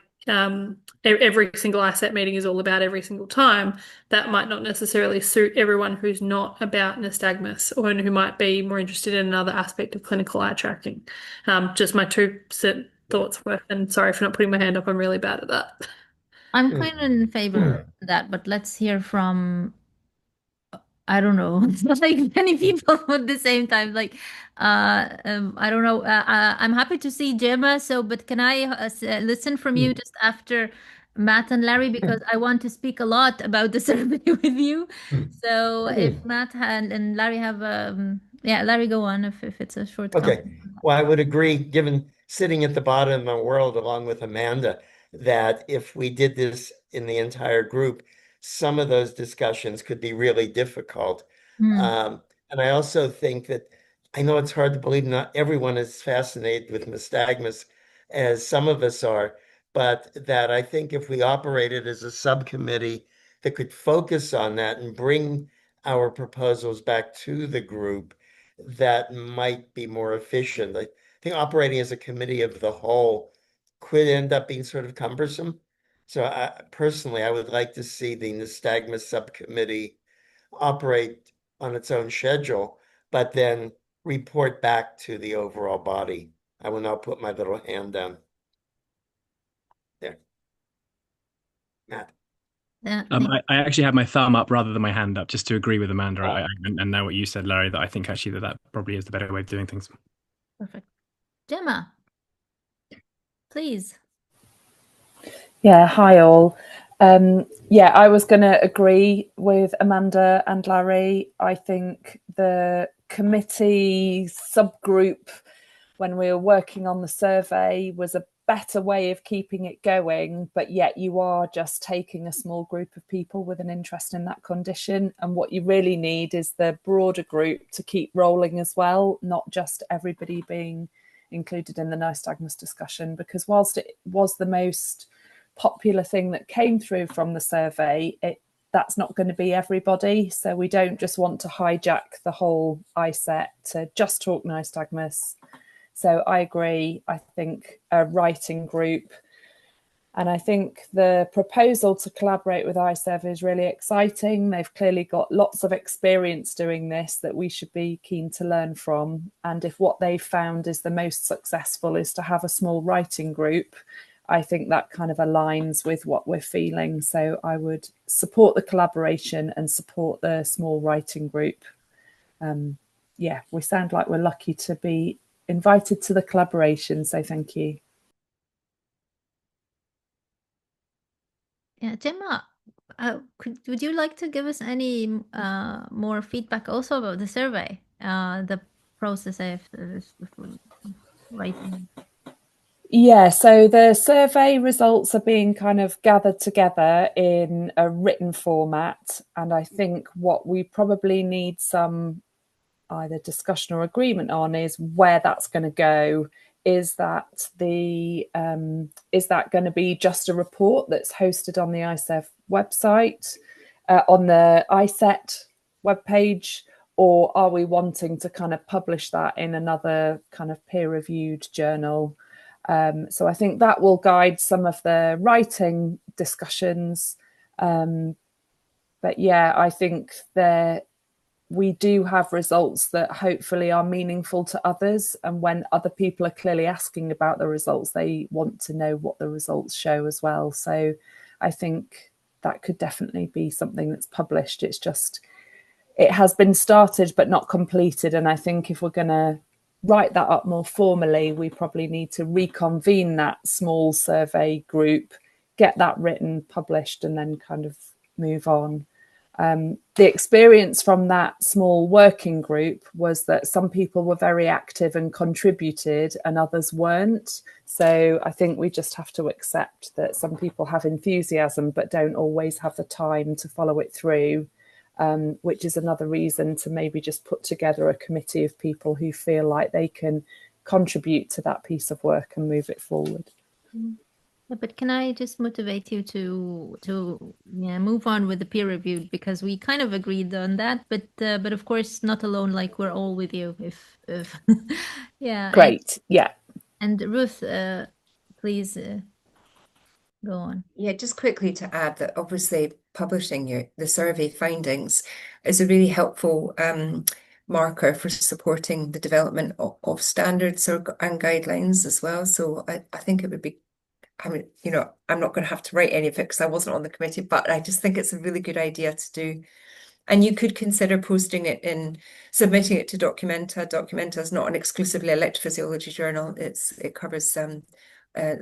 every single ISCET meeting is all about every single time, that might not necessarily suit everyone who's not about nystagmus or who might be more interested in another aspect of clinical eye tracking. Just my two thoughts worth, and sorry for not putting my hand up, I'm really bad at that. I'm kind of in favor of that, but let's hear from I don't know. It's not like many people at the same time. Like, I don't know. I'm happy to see Gemma. So, but can I listen from you just after Matt and Larry because I want to speak a lot about the survey with you. So, if Matt and Larry have, yeah, Larry, go on if it's a short Okay. comment. Well, I would agree, given sitting at the bottom of the world along with Amanda, that if we did this in the entire group, some of those discussions could be really difficult. And I also think that I know it's hard to believe not everyone is fascinated with nystagmus as some of us are, but that I think if we operated as a subcommittee that could focus on that and bring our proposals back to the group, that might be more efficient. I think operating as a committee of the whole could end up being sort of cumbersome. So personally, I would like to see the nystagmus subcommittee operate on its own schedule, but then report back to the overall body. I will now put my little hand down. There. Matt. I actually have my thumb up rather than my hand up, just to agree with Amanda. And now what you said, Larry, that I think actually that probably is the better way of doing things. Perfect. Gemma, please. Yeah, hi all. Yeah, I was going to agree with Amanda and Larry. I think the committee subgroup, when we were working on the survey, was a better way of keeping it going, but yet you are just taking a small group of people with an interest in that condition. And what you really need is the broader group to keep rolling as well, not just everybody being included in the nystagmus discussion, because whilst it was the most popular thing that came through from the survey, that's not going to be everybody. So we don't just want to hijack the whole ISCET to just talk nystagmus. So I agree. I think a writing group, and I think the proposal to collaborate with ISEV is really exciting. They've clearly got lots of experience doing this that we should be keen to learn from. And if what they've found is the most successful is to have a small writing group, I think that kind of aligns with what we're feeling. So I would support the collaboration and support the small writing group. Yeah, we sound like we're lucky to be invited to the collaboration, so thank you. Yeah, Gemma, would you like to give us any more feedback also about the survey, the process of writing? Yeah, so the survey results are being kind of gathered together in a written format, and I think what we probably need some either discussion or agreement on is where that's going to go. Is that going to be just a report that's hosted on the ISEV website, on the ISET webpage, or are we wanting to kind of publish that in another kind of peer-reviewed journal? So I think that will guide some of the writing discussions. But yeah, I think we do have results that hopefully are meaningful to others. And when other people are clearly asking about the results, they want to know what the results show as well. So I think that could definitely be something that's published. It's just, it has been started but not completed. And I think if we're going to write that up more formally, we probably need to reconvene that small survey group, get that written, published, and then kind of move on. The experience from that small working group was that some people were very active and contributed and others weren't. So I think we just have to accept that some people have enthusiasm but don't always have the time to follow it through, which is another reason to maybe just put together a committee of people who feel like they can contribute to that piece of work and move it forward. Yeah, but can I just motivate you to move on with the peer review, because we kind of agreed on that, but of course not alone. Like, we're all with you. If yeah, great, yeah. And Ruth, please go on. Yeah, just quickly to add that obviously publishing the survey findings is a really helpful marker for supporting the development of standards and guidelines as well. So I think it would be, I mean, I'm not going to have to write any of it because I wasn't on the committee, but I just think it's a really good idea to do. And you could consider posting it submitting it to Documenta. Documenta is not an exclusively electrophysiology journal. It covers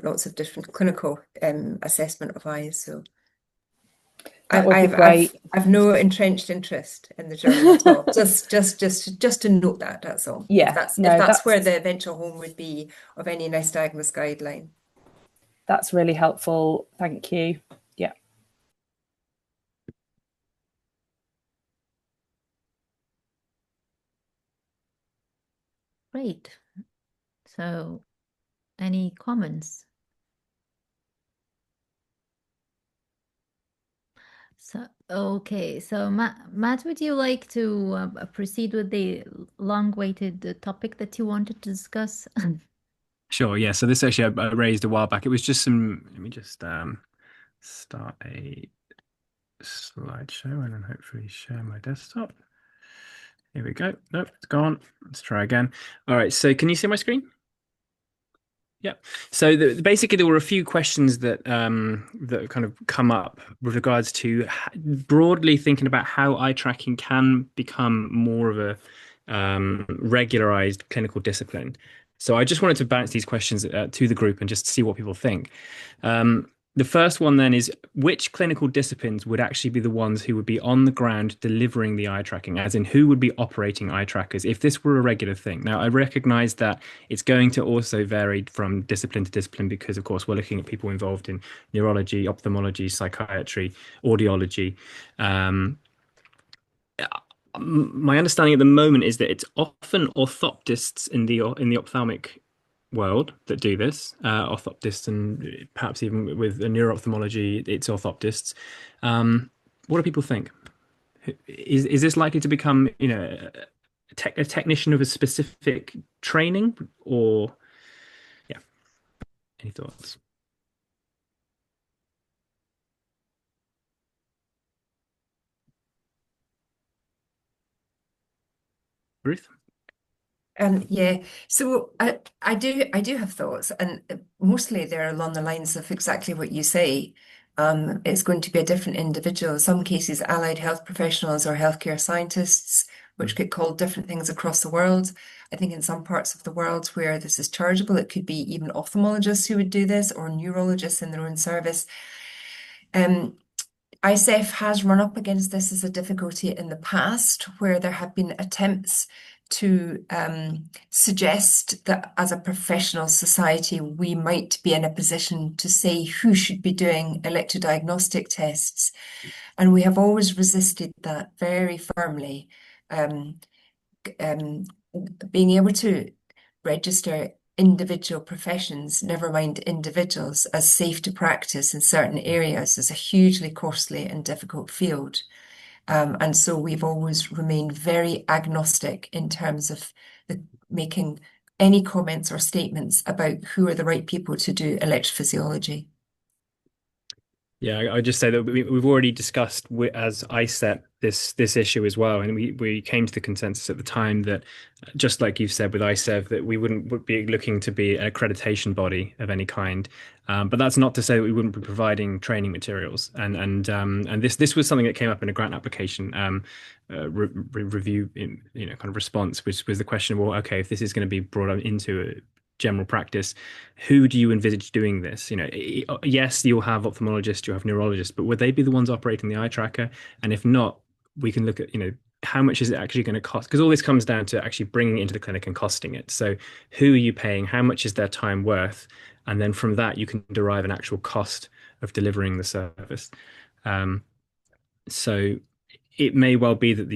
lots of different clinical assessment of eyes. So that would be great. I've no entrenched interest in the journal at all. Just to note that. That's all. Yeah, if that's where the eventual home would be of any nystagmus guideline. That's really helpful. Thank you. Yeah. Great. So, any comments? So, okay. So, Matt, would you like to proceed with the long-awaited topic that you wanted to discuss? Sure, yeah. So this actually I raised a while back. It was just let me just start a slideshow and then hopefully share my desktop. Here we go. Nope, it's gone. Let's try again. All right, so can you see my screen? Yeah. So basically, there were a few questions that that kind of come up with regards to broadly thinking about how eye tracking can become more of a regularized clinical discipline. So I just wanted to bounce these questions to the group and just see what people think. The first one then is which clinical disciplines would actually be the ones who would be on the ground delivering the eye tracking, as in who would be operating eye trackers if this were a regular thing. Now, I recognize that it's going to also vary from discipline to discipline because, of course, we're looking at people involved in neurology, ophthalmology, psychiatry, audiology. My understanding at the moment is that it's often orthoptists in the ophthalmic world that do this, orthoptists, and perhaps even with the neuro-ophthalmology, it's orthoptists. What do people think? Is this likely to become, a technician of a specific training, or yeah? Any thoughts? Ruth? Yeah, so I do have thoughts, and mostly they're along the lines of exactly what you say. It's going to be a different individual. In some cases, allied health professionals or healthcare scientists, which get called different things across the world. I think in some parts of the world where this is chargeable, it could be even ophthalmologists who would do this or neurologists in their own service. ISEF has run up against this as a difficulty in the past, where there have been attempts to suggest that as a professional society, we might be in a position to say who should be doing electrodiagnostic tests. And we have always resisted that very firmly. Being able to register individual professions, never mind individuals, as safe to practice in certain areas is a hugely costly and difficult field. And so we've always remained very agnostic in terms of making any comments or statements about who are the right people to do electrophysiology. Yeah, I just say that we've already discussed as ISET this issue as well, and we came to the consensus at the time that, just like you've said with ISEV, that we would be looking to be an accreditation body of any kind. But that's not to say that we wouldn't be providing training materials. And this was something that came up in a grant application review, kind of response, which was the question: well, okay, if this is going to be brought into general practice, who do you envisage doing this? Yes, you'll have ophthalmologists, you'll have neurologists, but would they be the ones operating the eye tracker? And if not, we can look at, how much is it actually going to cost? Because all this comes down to actually bringing it into the clinic and costing it. So who are you paying? How much is their time worth? And then from that, you can derive an actual cost of delivering the service. So it may well be that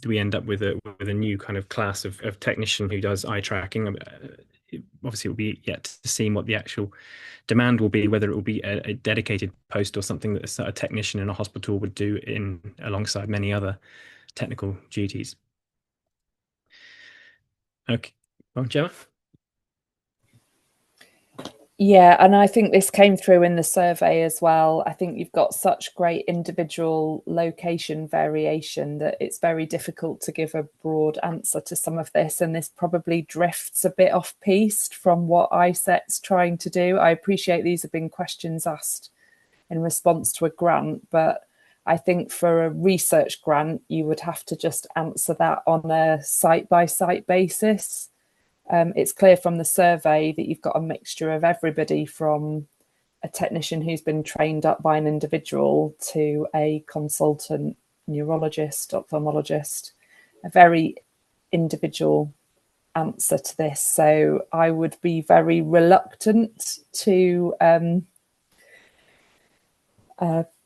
we end up with a new kind of class of technician who does eye tracking. Obviously, it will be yet to see what the actual demand will be, whether it will be a dedicated post or something that a technician in a hospital would do alongside many other technical duties. Okay, well, Gemma? Yeah, and I think this came through in the survey as well. I think you've got such great individual location variation that it's very difficult to give a broad answer to some of this. And this probably drifts a bit off-piste from what ISET's trying to do. I appreciate these have been questions asked in response to a grant, but I think for a research grant, you would have to just answer that on a site-by-site basis. It's clear from the survey that you've got a mixture of everybody from a technician who's been trained up by an individual to a consultant neurologist, ophthalmologist, a very individual answer to this. So I would be very reluctant to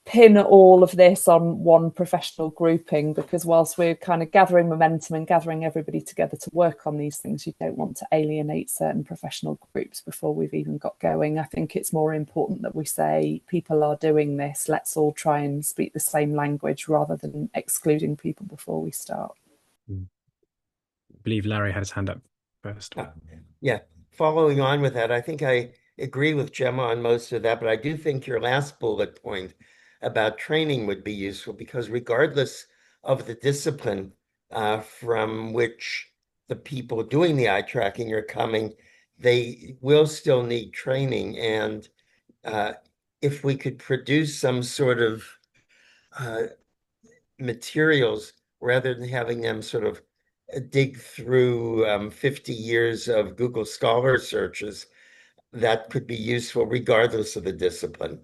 pin all of this on one professional grouping, because whilst we're kind of gathering momentum and gathering everybody together to work on these things, you don't want to alienate certain professional groups before we've even got going. I think it's more important that we say people are doing this, let's all try and speak the same language rather than excluding people before we start. I believe Larry had his hand up first. Yeah, following on with that, I think I agree with Gemma on most of that, but I do think your last bullet point about training would be useful, because regardless of the discipline from which the people doing the eye tracking are coming, they will still need training. And if we could produce some sort of materials rather than having them sort of dig through 50 years of Google Scholar searches, that could be useful regardless of the discipline.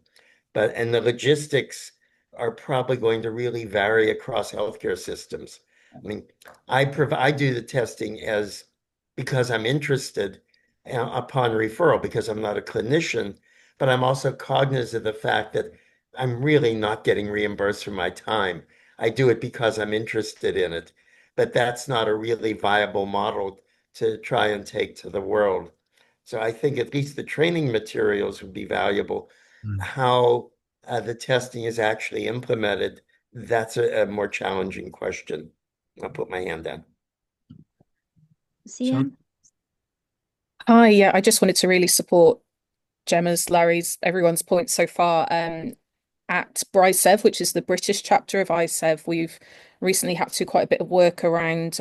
and the logistics are probably going to really vary across healthcare systems. I mean, I do the testing because I'm interested upon referral because I'm not a clinician, but I'm also cognizant of the fact that I'm really not getting reimbursed for my time. I do it because I'm interested in it, but that's not a really viable model to try and take to the world. So I think at least the training materials would be valuable. Mm. How the testing is actually implemented, that's a more challenging question. I'll put my hand down. Sean? Hi, yeah, I just wanted to really support Gemma's, Larry's, everyone's points so far. At BRICEV, which is the British chapter of ISCET, we've recently had to do quite a bit of work around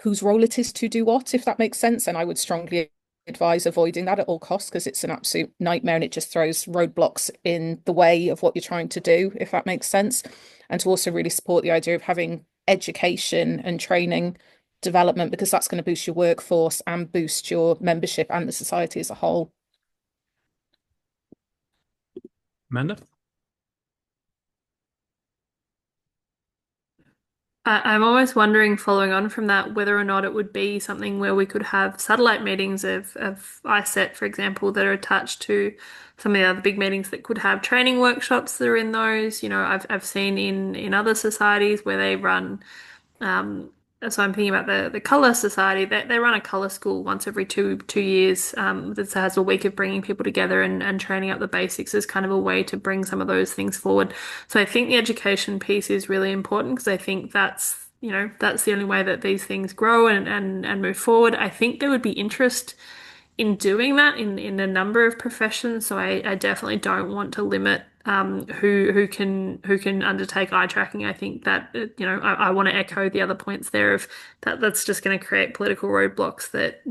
whose role it is to do what, if that makes sense. And I would strongly advise avoiding that at all costs because it's an absolute nightmare and it just throws roadblocks in the way of what you're trying to do, if that makes sense. And to also really support the idea of having education and training development because that's going to boost your workforce and boost your membership and the society as a whole. Amanda? I'm always wondering, following on from that, whether or not it would be something where we could have satellite meetings of ISET, for example, that are attached to some of the other big meetings that could have training workshops that are in those. You know, I've seen in other societies where they run so I'm thinking about the Colour Society. They run a colour school once every two years that has a week of bringing people together and training up the basics as kind of a way to bring some of those things forward. So I think the education piece is really important because I think that's the only way that these things grow and move forward. I think there would be interest in doing that in a number of professions. So I definitely don't want to limit who can undertake eye tracking. I think that I want to echo the other points there of that's just going to create political roadblocks that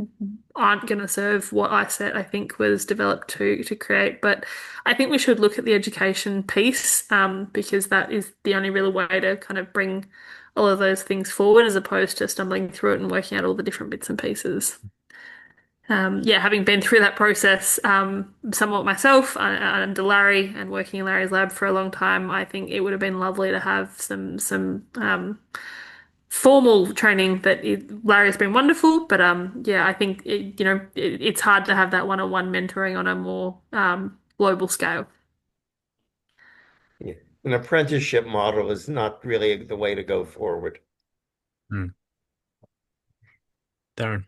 aren't going to serve what ISET I think was developed to create. But I think we should look at the education piece because that is the only real way to kind of bring all of those things forward as opposed to stumbling through it and working out all the different bits and pieces. Having been through that process somewhat myself under Larry and working in Larry's lab for a long time, I think it would have been lovely to have some formal training Larry's been wonderful, but I think it's hard to have that one-on-one mentoring on a more global scale. Yeah. An apprenticeship model is not really the way to go forward. Darren?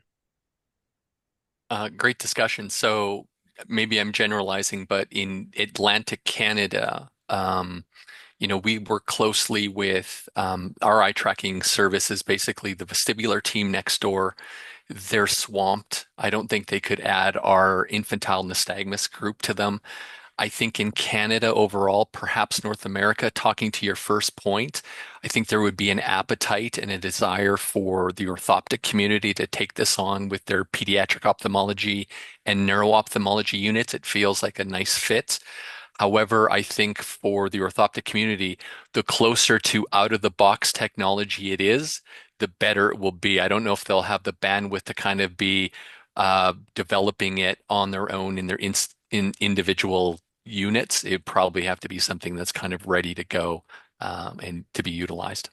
Great discussion. So maybe I'm generalizing, but in Atlantic Canada, we work closely with our eye tracking services, basically the vestibular team next door. They're swamped. I don't think they could add our infantile nystagmus group to them. I think in Canada overall, perhaps North America, talking to your first point, I think there would be an appetite and a desire for the orthoptic community to take this on with their pediatric ophthalmology and neuro-ophthalmology units. It feels like a nice fit. However, I think for the orthoptic community, the closer to out-of-the-box technology it is, the better it will be. I don't know if they'll have the bandwidth to kind of be developing it on their own in their individual units. It'd probably have to be something that's kind of ready to go and to be utilized.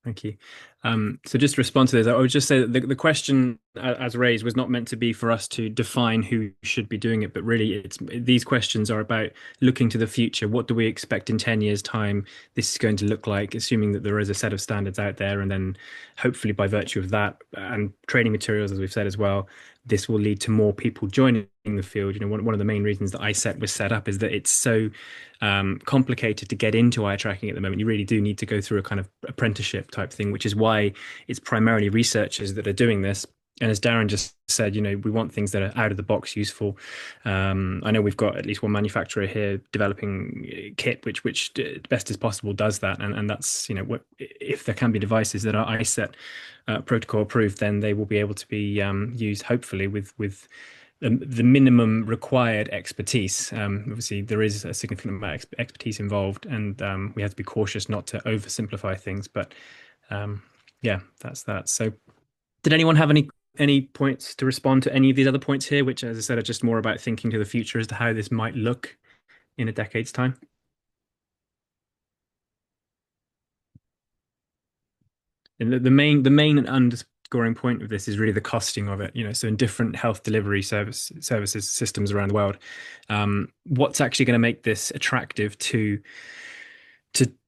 Thank you. So just to respond to this, I would just say that the question as raised was not meant to be for us to define who should be doing it, but really these questions are about looking to the future. What do we expect in 10 years' time this is going to look like, assuming that there is a set of standards out there, and then hopefully by virtue of that and training materials, as we've said as well, this will lead to more people joining the field. One of the main reasons that ISET was set up is that it's so complicated to get into eye tracking at the moment. You really do need to go through a kind of apprenticeship type thing, which is why it's primarily researchers that are doing this. And as Darren just said, we want things that are out of the box useful. I know we've got at least one manufacturer here developing kit, which best as possible does that. And that's, if there can be devices that are ISET protocol approved, then they will be able to be used hopefully with the minimum required expertise. Obviously, there is a significant amount of expertise involved, and we have to be cautious not to oversimplify things. But that's that. So, did anyone have any any points to respond to any of these other points here, which, as I said, are just more about thinking to the future as to how this might look in a decade's time? And the main and underscoring point of this is really the costing of it. So in different health delivery services systems around the world, what's actually going to make this attractive to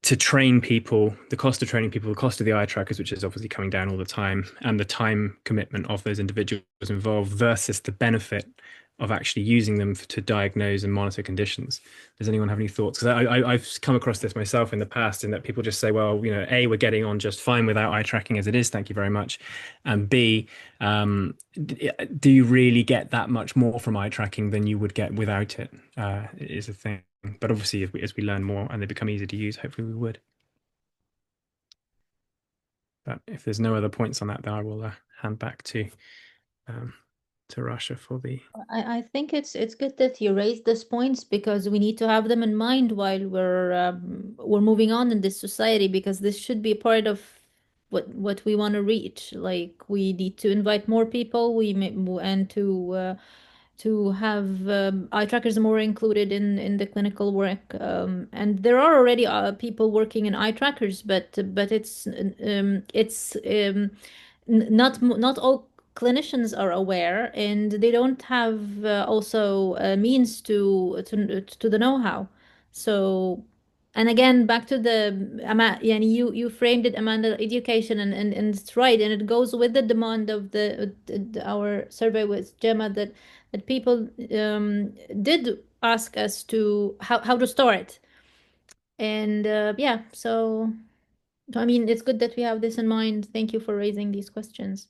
train people, the cost of training people, the cost of the eye trackers, which is obviously coming down all the time, and the time commitment of those individuals involved versus the benefit of actually using them to diagnose and monitor conditions. Does anyone have any thoughts? Because I've come across this myself in the past, in that people just say, well, A, we're getting on just fine without eye tracking as it is, thank you very much. And B, do you really get that much more from eye tracking than you would get without it, is a thing. But obviously, as we learn more and they become easier to use, hopefully we would. But if there's no other points on that, then I will hand back to Rasha for the. I think it's good that you raised these points, because we need to have them in mind while we're moving on in this society, because this should be part of what we want to reach. Like, we need to invite more people, and to have eye trackers more included in the clinical work. And there are already people working in eye trackers, but not all clinicians are aware, and they don't have also means to the know-how. So, and again, back to the yeah, you framed it, Amanda, education, and it's right, and it goes with the demand of our survey with Gemma, that people did ask us to how to start, and yeah, so I mean, it's good that we have this in mind. Thank you for raising these questions.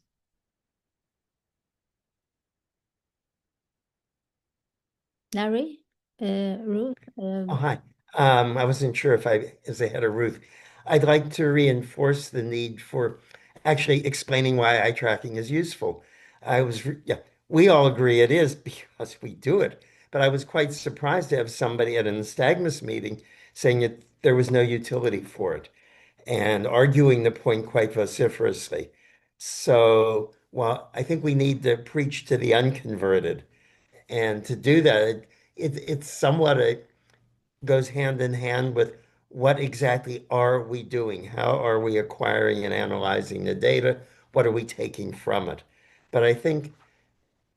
Larry, Ruth. Oh, hi. I wasn't sure if I is ahead of Ruth. I'd like to reinforce the need for actually explaining why eye tracking is useful. Yeah, we all agree it is because we do it. But I was quite surprised to have somebody at an nystagmus meeting saying that there was no utility for it and arguing the point quite vociferously. So, well, I think we need to preach to the unconverted. And to do that, it's somewhat goes hand in hand with what exactly are we doing? How are we acquiring and analyzing the data? What are we taking from it? But I think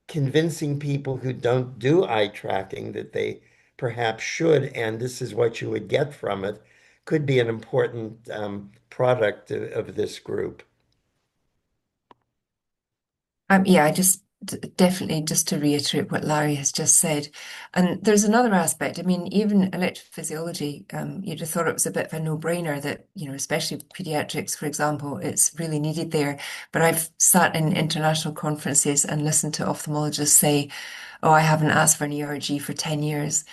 convincing people who don't do eye tracking that they perhaps should, and this is what you would get from it, could be an important product of this group. Yeah, definitely just to reiterate what Larry has just said. And there's another aspect. I mean, even electrophysiology, you'd have thought it was a bit of a no-brainer that, especially pediatrics, for example, it's really needed there. But I've sat in international conferences and listened to ophthalmologists say, oh, I haven't asked for an ERG for 10 years.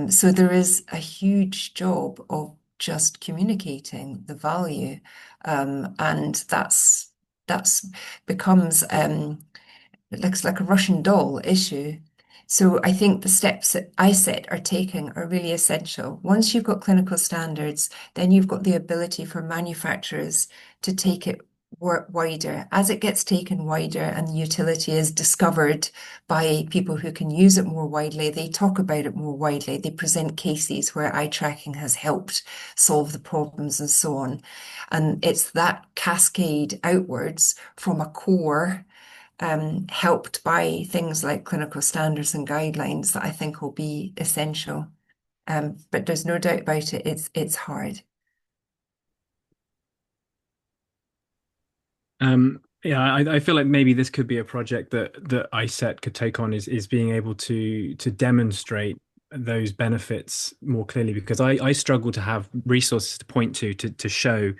So there is a huge job of just communicating the value. And that's becomes it looks like a Russian doll issue. So I think the steps that ISCET are taking are really essential. Once you've got clinical standards, then you've got the ability for manufacturers to take it wider. As it gets taken wider and the utility is discovered by people who can use it more widely, they talk about it more widely. They present cases where eye tracking has helped solve the problems and so on. And it's that cascade outwards from a core helped by things like clinical standards and guidelines that I think will be essential. But there's no doubt about it, it's hard. Yeah, I feel like maybe this could be a project that ISCET could take on, is being able to demonstrate those benefits more clearly, because I struggle to have resources to point to show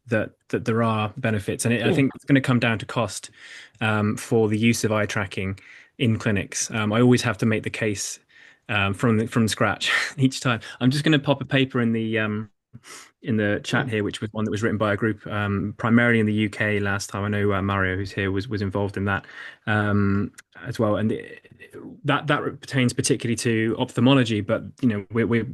that there are benefits, and I think it's going to come down to cost for the use of eye tracking in clinics. I always have to make the case from scratch each time. I'm just going to pop a paper in the chat here, which was one that was written by a group primarily in the UK last time. I know Mario, who's here, was involved in that as well, and that pertains particularly to ophthalmology, but we're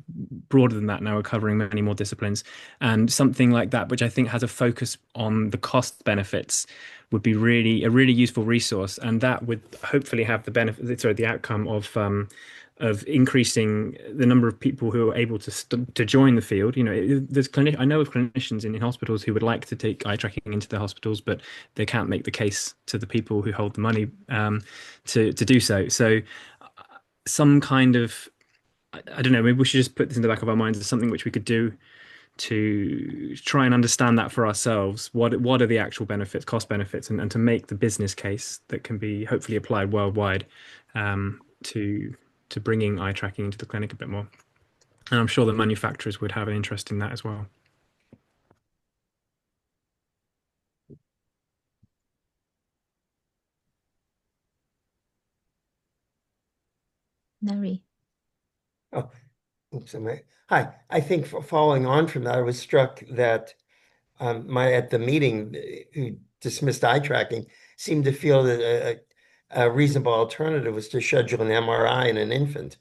broader than that now. We're covering many more disciplines, and something like that, which I think has a focus on the cost benefits would be really a really useful resource, and that would hopefully have the benefit, sorry, the outcome of increasing the number of people who are able to join the field. You know, there's I know of clinicians in hospitals who would like to take eye tracking into their hospitals, but they can't make the case to the people who hold the money to do so. So some kind of, I don't know, maybe we should just put this in the back of our minds as something which we could do to try and understand that for ourselves. What are the actual benefits, cost benefits, and to make the business case that can be hopefully applied worldwide to bringing eye tracking into the clinic a bit more. And I'm sure the manufacturers would have an interest in that as well. Larry. Oh, oops, hi. I think following on from that, I was struck that at the meeting who dismissed eye tracking seemed to feel that a reasonable alternative was to schedule an MRI in an infant,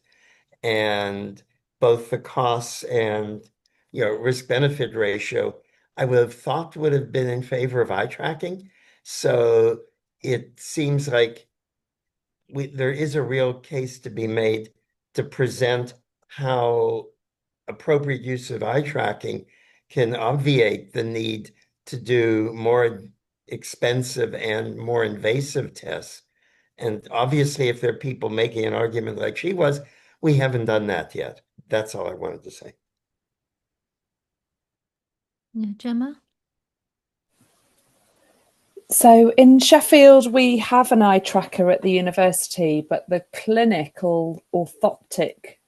and both the costs and risk-benefit ratio I would have thought would have been in favor of eye tracking. So it seems like there is a real case to be made to present how appropriate use of eye tracking can obviate the need to do more expensive and more invasive tests. And obviously, if there are people making an argument like she was, we haven't done that yet. That's all I wanted to say. Yeah, Gemma? So in Sheffield, we have an eye tracker at the university, but the clinical orthoptic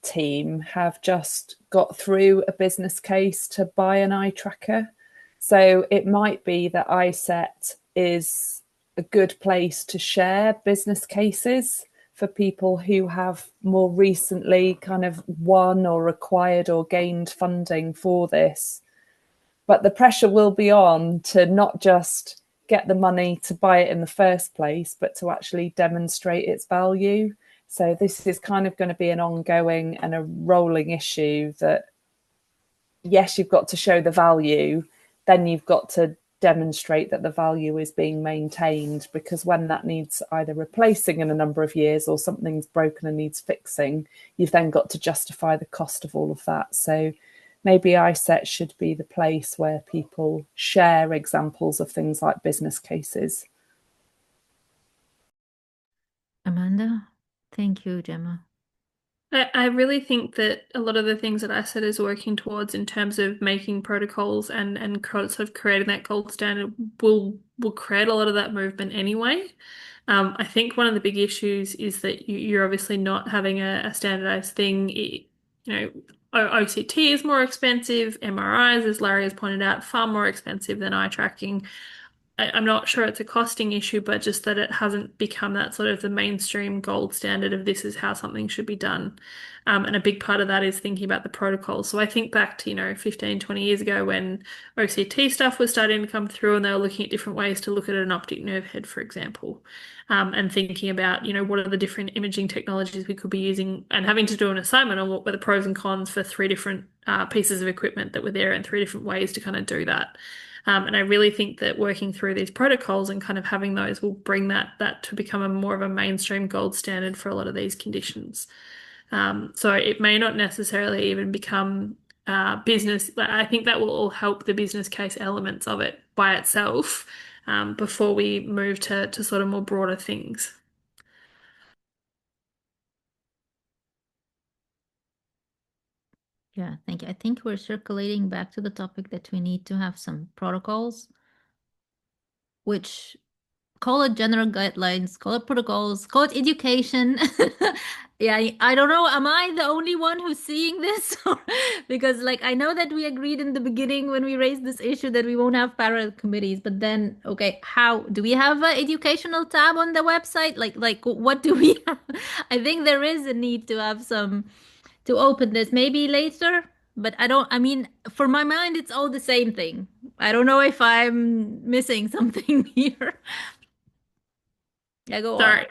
team have just got through a business case to buy an eye tracker. So it might be that ISCET is a good place to share business cases for people who have more recently kind of won or acquired or gained funding for this. But the pressure will be on to not just get the money to buy it in the first place, but to actually demonstrate its value. So this is kind of going to be an ongoing and a rolling issue that, yes, you've got to show the value, then you've got to demonstrate that the value is being maintained, because when that needs either replacing in a number of years or something's broken and needs fixing, you've then got to justify the cost of all of that. So maybe ISCET should be the place where people share examples of things like business cases. Amanda? Thank you, Gemma. I really think that a lot of the things that ISCET is working towards in terms of making protocols and sort of creating that gold standard will create a lot of that movement anyway. I think one of the big issues is that you're obviously not having a standardized thing. OCT is more expensive. MRIs, as Larry has pointed out, far more expensive than eye tracking. I'm not sure it's a costing issue, but just that it hasn't become that sort of the mainstream gold standard of this is how something should be done. And a big part of that is thinking about the protocol. So I think back to, 15, 20 years ago when OCT stuff was starting to come through and they were looking at different ways to look at an optic nerve head, for example, and thinking about, what are the different imaging technologies we could be using and having to do an assignment on what were the pros and cons for three different pieces of equipment that were there and three different ways to kind of do that. And I really think that working through these protocols and kind of having those will bring that to become a more of a mainstream gold standard for a lot of these conditions. So it may not necessarily even become business. I think that will all help the business case elements of it by itself before we move to sort of more broader things. Yeah, thank you. I think we're circulating back to the topic that we need to have some protocols, which call it general guidelines, call it protocols, call it education. Yeah, I don't know. Am I the only one who's seeing this? Because I know that we agreed in the beginning when we raised this issue that we won't have parallel committees, but then, okay, how do we have an educational tab on the website? Like what do we have? I think there is a need to have to open this maybe later, but I mean, for my mind, it's all the same thing. I don't know if I'm missing something here. Yeah, go on. Sorry.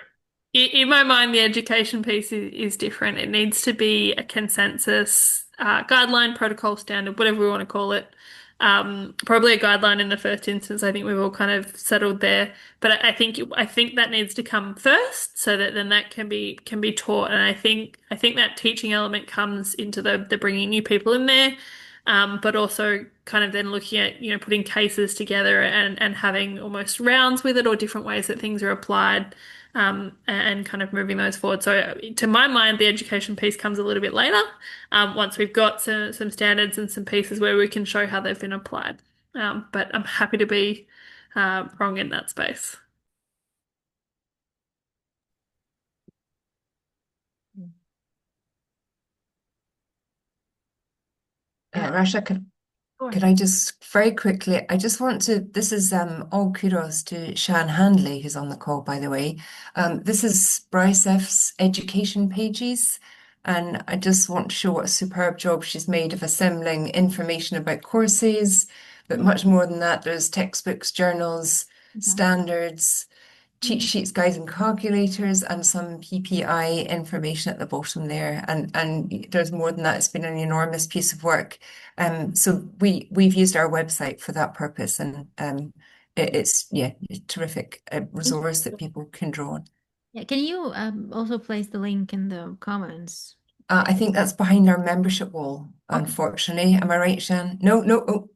In my mind, the education piece is different. It needs to be a consensus guideline, protocol, standard, whatever we want to call it, Probably a guideline in the first instance. I think we've all kind of settled there, but I think that needs to come first, so that then that can be taught. And I think that teaching element comes into the bringing new people in there, but also kind of then looking at putting cases together and having almost rounds with it, or different ways that things are applied. And kind of moving those forward. So, to my mind, the education piece comes a little bit later, once we've got some standards and some pieces where we can show how they've been applied. But I'm happy to be wrong in that space. Rasha, could I just very quickly, I just want to, this is all kudos to Shan Handley, who's on the call, by the way. This is Bryce F's education pages, and I just want to show what a superb job she's made of assembling information about courses, but much more than that, there's textbooks, journals, standards, cheat sheets, guides, and calculators, and some PPI information at the bottom there. And there's more than that. It's been an enormous piece of work. So we've used our website for that purpose, and it's a terrific resource that people can draw on. Yeah, can you also place the link in the comments? I think that's behind our membership wall, unfortunately. Am I right, Shan? No, no.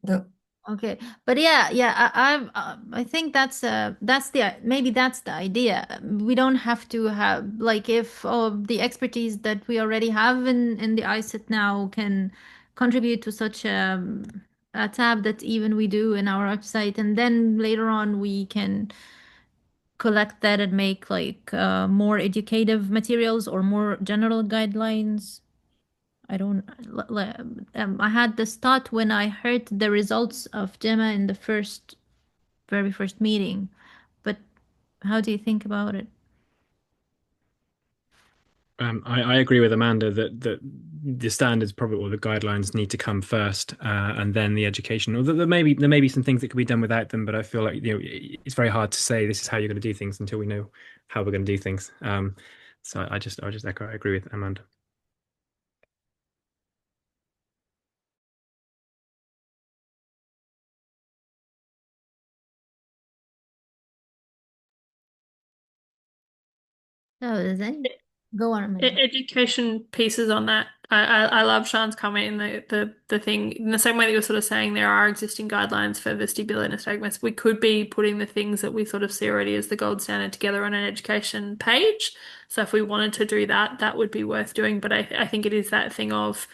Okay, but I think that's the maybe that's the idea. We don't have to have, like, if the expertise that we already have in the ISCET now can contribute to such a tab that even we do in our website, and then later on we can collect that and make like more educative materials or more general guidelines. I don't. I had this thought when I heard the results of Gemma in the very first meeting, but how do you think about it? I agree with Amanda that the standards probably, or the guidelines, need to come first, and then the education. Or there may be some things that could be done without them, but I feel like it's very hard to say this is how you're going to do things until we know how we're going to do things. So I just echo. I agree with Amanda. No, does any go on, Amanda? Education pieces on that. I love Sean's comment in the thing, in the same way that you're sort of saying there are existing guidelines for vestibular nystagmus. We could be putting the things that we sort of see already as the gold standard together on an education page. So if we wanted to do that, that would be worth doing. But I think it is that thing of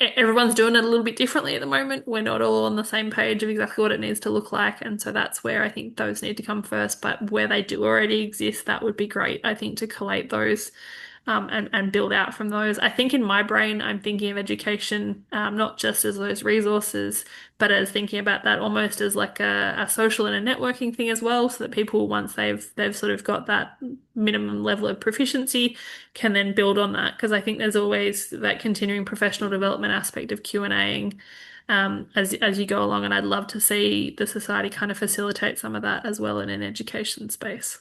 everyone's doing it a little bit differently at the moment. We're not all on the same page of exactly what it needs to look like. And so that's where I think those need to come first. But where they do already exist, that would be great, I think, to collate those and build out from those. I think in my brain, I'm thinking of education, not just as those resources, but as thinking about that almost as like a social and a networking thing as well, so that people, once they've sort of got that minimum level of proficiency, can then build on that. Because I think there's always that continuing professional development aspect of Q&Aing as you go along, and I'd love to see the society kind of facilitate some of that as well in an education space.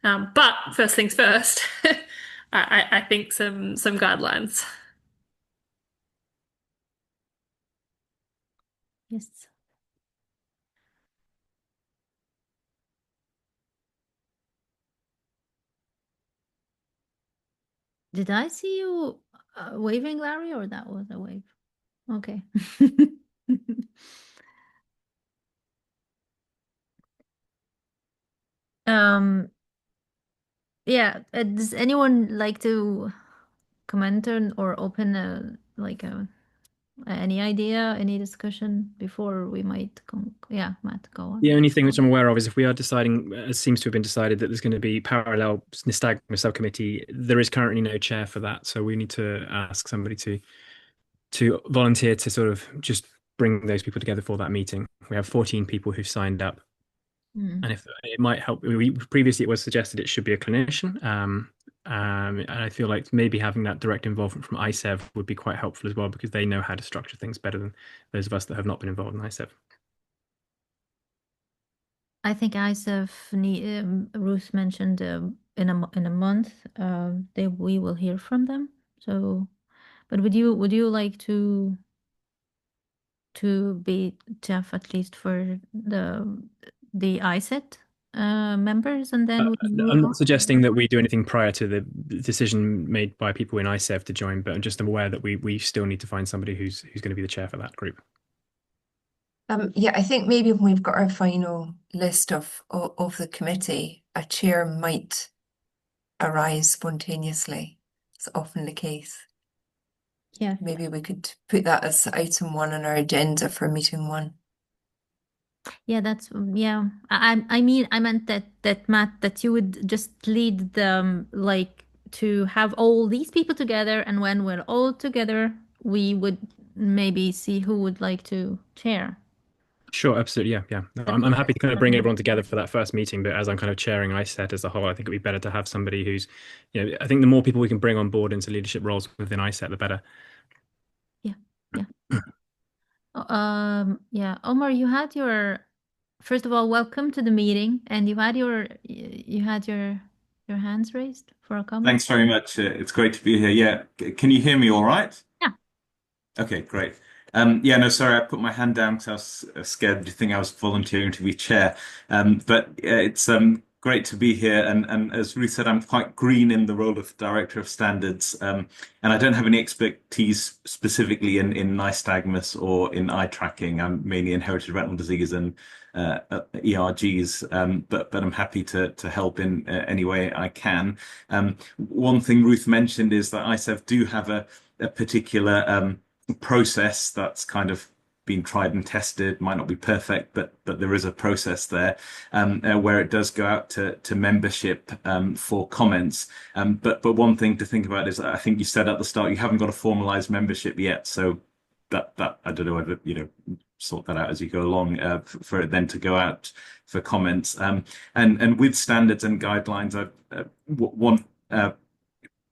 But first things first. I think some guidelines. Yes. Did I see you waving, Larry, or that was a wave? Okay. Um, yeah, does anyone like to comment on or open any idea, any discussion before we might yeah, Matt, go on. The only thing which I'm aware of is if we are deciding, as seems to have been decided, that there's going to be parallel nystagmus subcommittee, there is currently no chair for that, so we need to ask somebody to volunteer to sort of just bring those people together for that meeting. We have 14 people who've signed up. And if it might help, previously it was suggested it should be a clinician, and I feel like maybe having that direct involvement from ISEV would be quite helpful as well, because they know how to structure things better than those of us that have not been involved in ISEV. I think ISEV, Ruth mentioned in a month, we will hear from them. So, but would you like to to be Jeff at least for the ISET members, and then we move I'm on. not suggesting that we do anything prior to the decision made by people in ISEV to join, but I'm just aware that we still need to find somebody who's going to be the chair for that group. Yeah, I think maybe when we've got our final list of the committee, a chair might arise spontaneously. It's often the case. Yeah. Maybe we could put that as item 1 on our agenda for meeting 1. Yeah, that's yeah. I mean I meant that Matt, that you would just lead them, like, to have all these people together, and when we're all together, we would maybe see who would like to chair. Sure, absolutely. Yeah. No, I'm happy to kind of bring everyone together for that first meeting, but as I'm kind of chairing ISET as a whole, I think it'd be better to have somebody who's, I think the more people we can bring on board into leadership roles within ISET, the better. Yeah. Yeah, Omar, you had your first of all, welcome to the meeting, and you had your hands raised for a comment. Thanks very much. It's great to be here. Yeah, can you hear me all right? Yeah. Okay, great. Yeah, no, sorry, I put my hand down because I was scared to think I was volunteering to be chair. But it's great to be here. And as Ruth said, I'm quite green in the role of director of standards. And I don't have any expertise specifically in nystagmus or in eye tracking. I'm mainly inherited retinal disease and ERGs, but I'm happy to help in any way I can. One thing Ruth mentioned is that ISEV do have a particular process that's kind of been tried and tested, might not be perfect, but there is a process there where it does go out to membership for comments. But one thing to think about is, I think you said at the start, you haven't got a formalized membership yet, so that I don't know whether sort that out as you go along for it then to go out for comments. And with standards and guidelines, one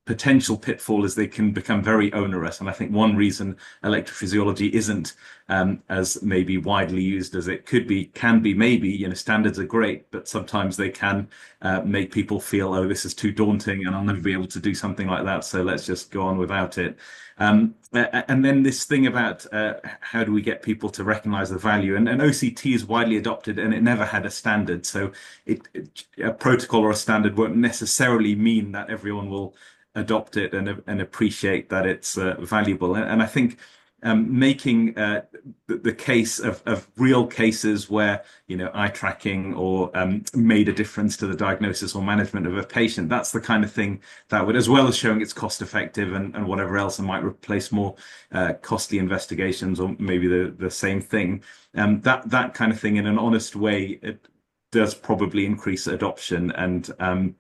potential pitfall is they can become very onerous. And I think one reason electrophysiology isn't as maybe widely used as it can be maybe, standards are great, but sometimes they can make people feel, oh, this is too daunting and I'll never be able to do something like that. So let's just go on without it. And then this thing about how do we get people to recognize the value? And OCT is widely adopted and it never had a standard. So a protocol or a standard won't necessarily mean that everyone will adopt it and appreciate that it's valuable. And I think making the case of real cases where eye tracking or made a difference to the diagnosis or management of a patient, that's the kind of thing that would, as well as showing it's cost effective and whatever else, and might replace more costly investigations or maybe the same thing. That kind of thing in an honest way, it does probably increase adoption. And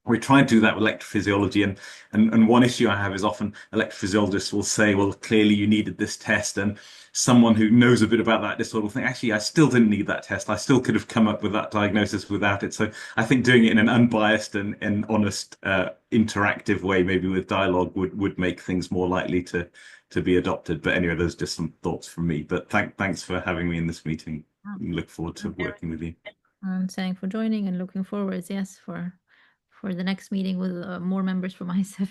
we try and do that with electrophysiology, and one issue I have is often electrophysiologists will say, well, clearly you needed this test, and someone who knows a bit about that disorder will think, actually, I still didn't need that test. I still could have come up with that diagnosis without it. So I think doing it in an unbiased and honest, interactive way, maybe with dialogue, would make things more likely to be adopted. But anyway, those are just some thoughts from me. But thanks for having me in this meeting. Look forward to working with you. Thanks for joining and looking forward, yes, for the next meeting with more members from ISEF.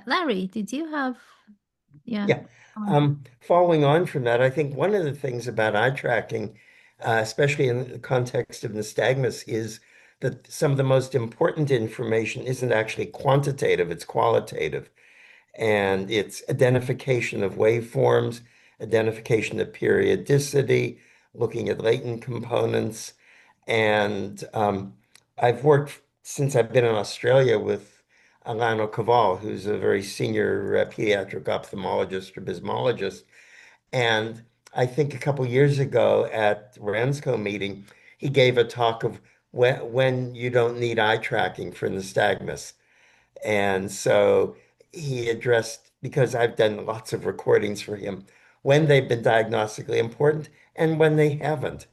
Larry, did you have? Yeah. Following on from that, I think one of the things about eye tracking, especially in the context of nystagmus, is that some of the most important information isn't actually quantitative, it's qualitative. And it's identification of waveforms, identification of periodicity, looking at latent components. And I've worked since I've been in Australia with Alano Kaval, who's a very senior pediatric ophthalmologist or bismologist. And I think a couple years ago at Ransco meeting, he gave a talk of when you don't need eye tracking for nystagmus. And so he addressed, because I've done lots of recordings for him, when they've been diagnostically important and when they haven't.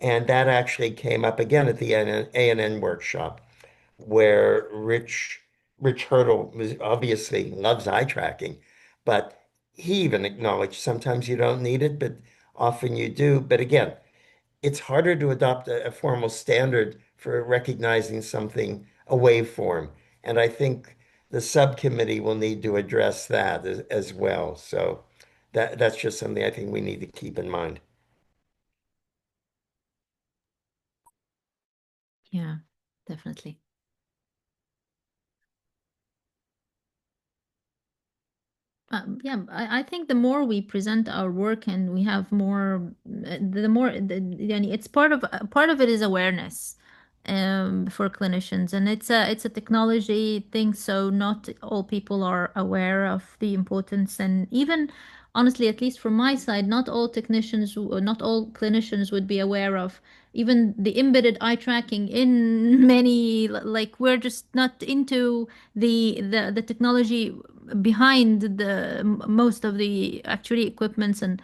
And that actually came up again at the ANN workshop, where Rich Hurdle obviously loves eye tracking, but he even acknowledged sometimes you don't need it, but often you do. But again, it's harder to adopt a formal standard for recognizing something, a waveform. And I think the subcommittee will need to address that as well. So that's just something I think we need to keep in mind. Yeah, definitely. Yeah, I think the more we present our work and we have more, the more, yani it's part of it is awareness, for clinicians, and it's a technology thing, so not all people are aware of the importance, and even honestly, at least from my side, not all technicians, not all clinicians would be aware of even the embedded eye tracking in many, like we're just not into the technology behind the most of the actually equipments and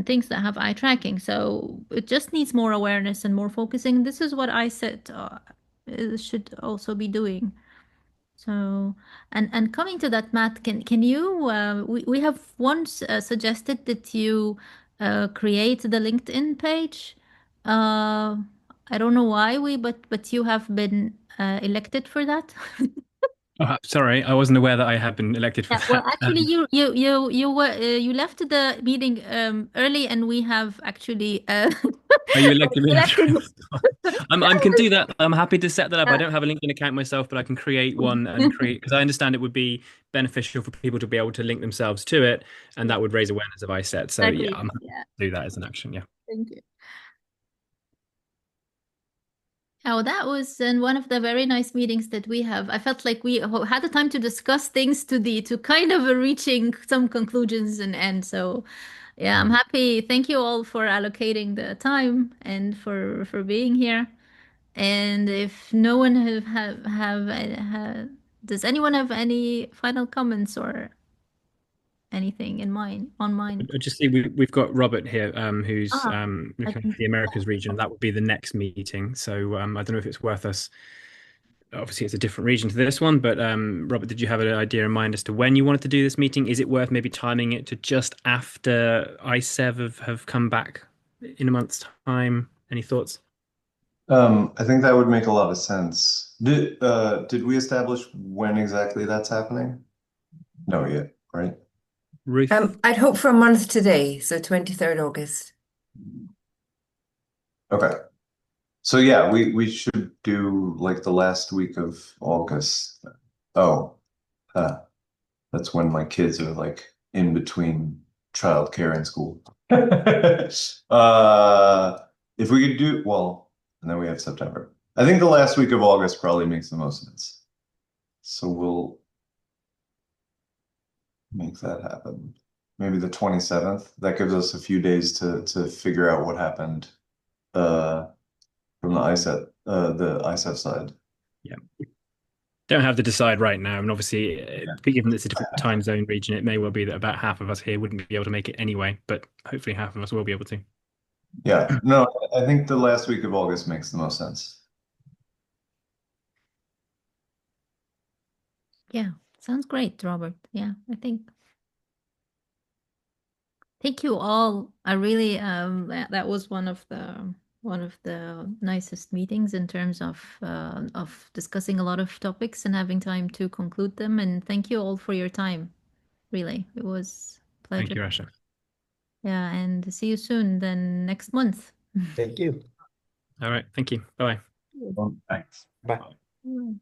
things that have eye tracking. So it just needs more awareness and more focusing. This is what ISCET should also be doing. So, and coming to that, Matt, can you we have once suggested that you create the LinkedIn page. Uh, I don't know why but you have been elected for that. Oh, sorry, I wasn't aware that I had been elected for Yeah, well, that. actually, you were you left the meeting early, and we have actually Oh, you elected me after. elected you. I can do that. I'm happy to set that up. I Yeah, don't have a LinkedIn account myself, but I can create one and create because I understand it would be beneficial for people to be able to link themselves to it, and that would raise awareness of ISET. So yeah, exactly. I'm happy Yeah, to do that as an action. Yeah. thank you. Oh, that was in one of the very nice meetings that we have. I felt like we had the time to discuss things to kind of reaching some conclusions and end. So, yeah, I'm happy. Thank you all for allocating the time and for being here. And if no one does anyone have any final comments or anything in mind on mind? I just see we've got Robert here, who's Ah, I looking can at the see Americas region. That would be the next meeting. So I don't know if it's worth us. Obviously, it's a different region to this one, but Robert, did you have an idea in mind as to when you wanted to do this meeting? Is it worth maybe timing it to just after ISEV have come back in a month's time? Any thoughts? I think that would make a lot of sense. Did we establish when exactly that's happening? No, yet, right? Ruth? I'd hope for a month today, so 23rd August. Okay. So yeah, we should do like the last week of August. Oh, that's when my kids are like in between childcare and school. If we could do, well, and then we have September. I think the last week of August probably makes the most sense. So we'll make that happen. Maybe the 27th. That gives us a few days to figure out what happened from the ISET side. Yeah. Don't have to decide right now. And obviously, given it's a different time zone region, it may well be that about half of us here wouldn't be able to make it anyway, but hopefully half of us will be able to. Yeah, no, I think the last week of August makes the most sense. Yeah, sounds great, Robert. Yeah, I think. Thank you all. I really that was one of the nicest meetings in terms of discussing a lot of topics and having time to conclude them. And thank you all for your time. Really, it was a Thank pleasure. you, Rasha. Yeah, and see you soon then next month. Thank you. All right. Thank you. Bye. Thanks. Bye. Mm.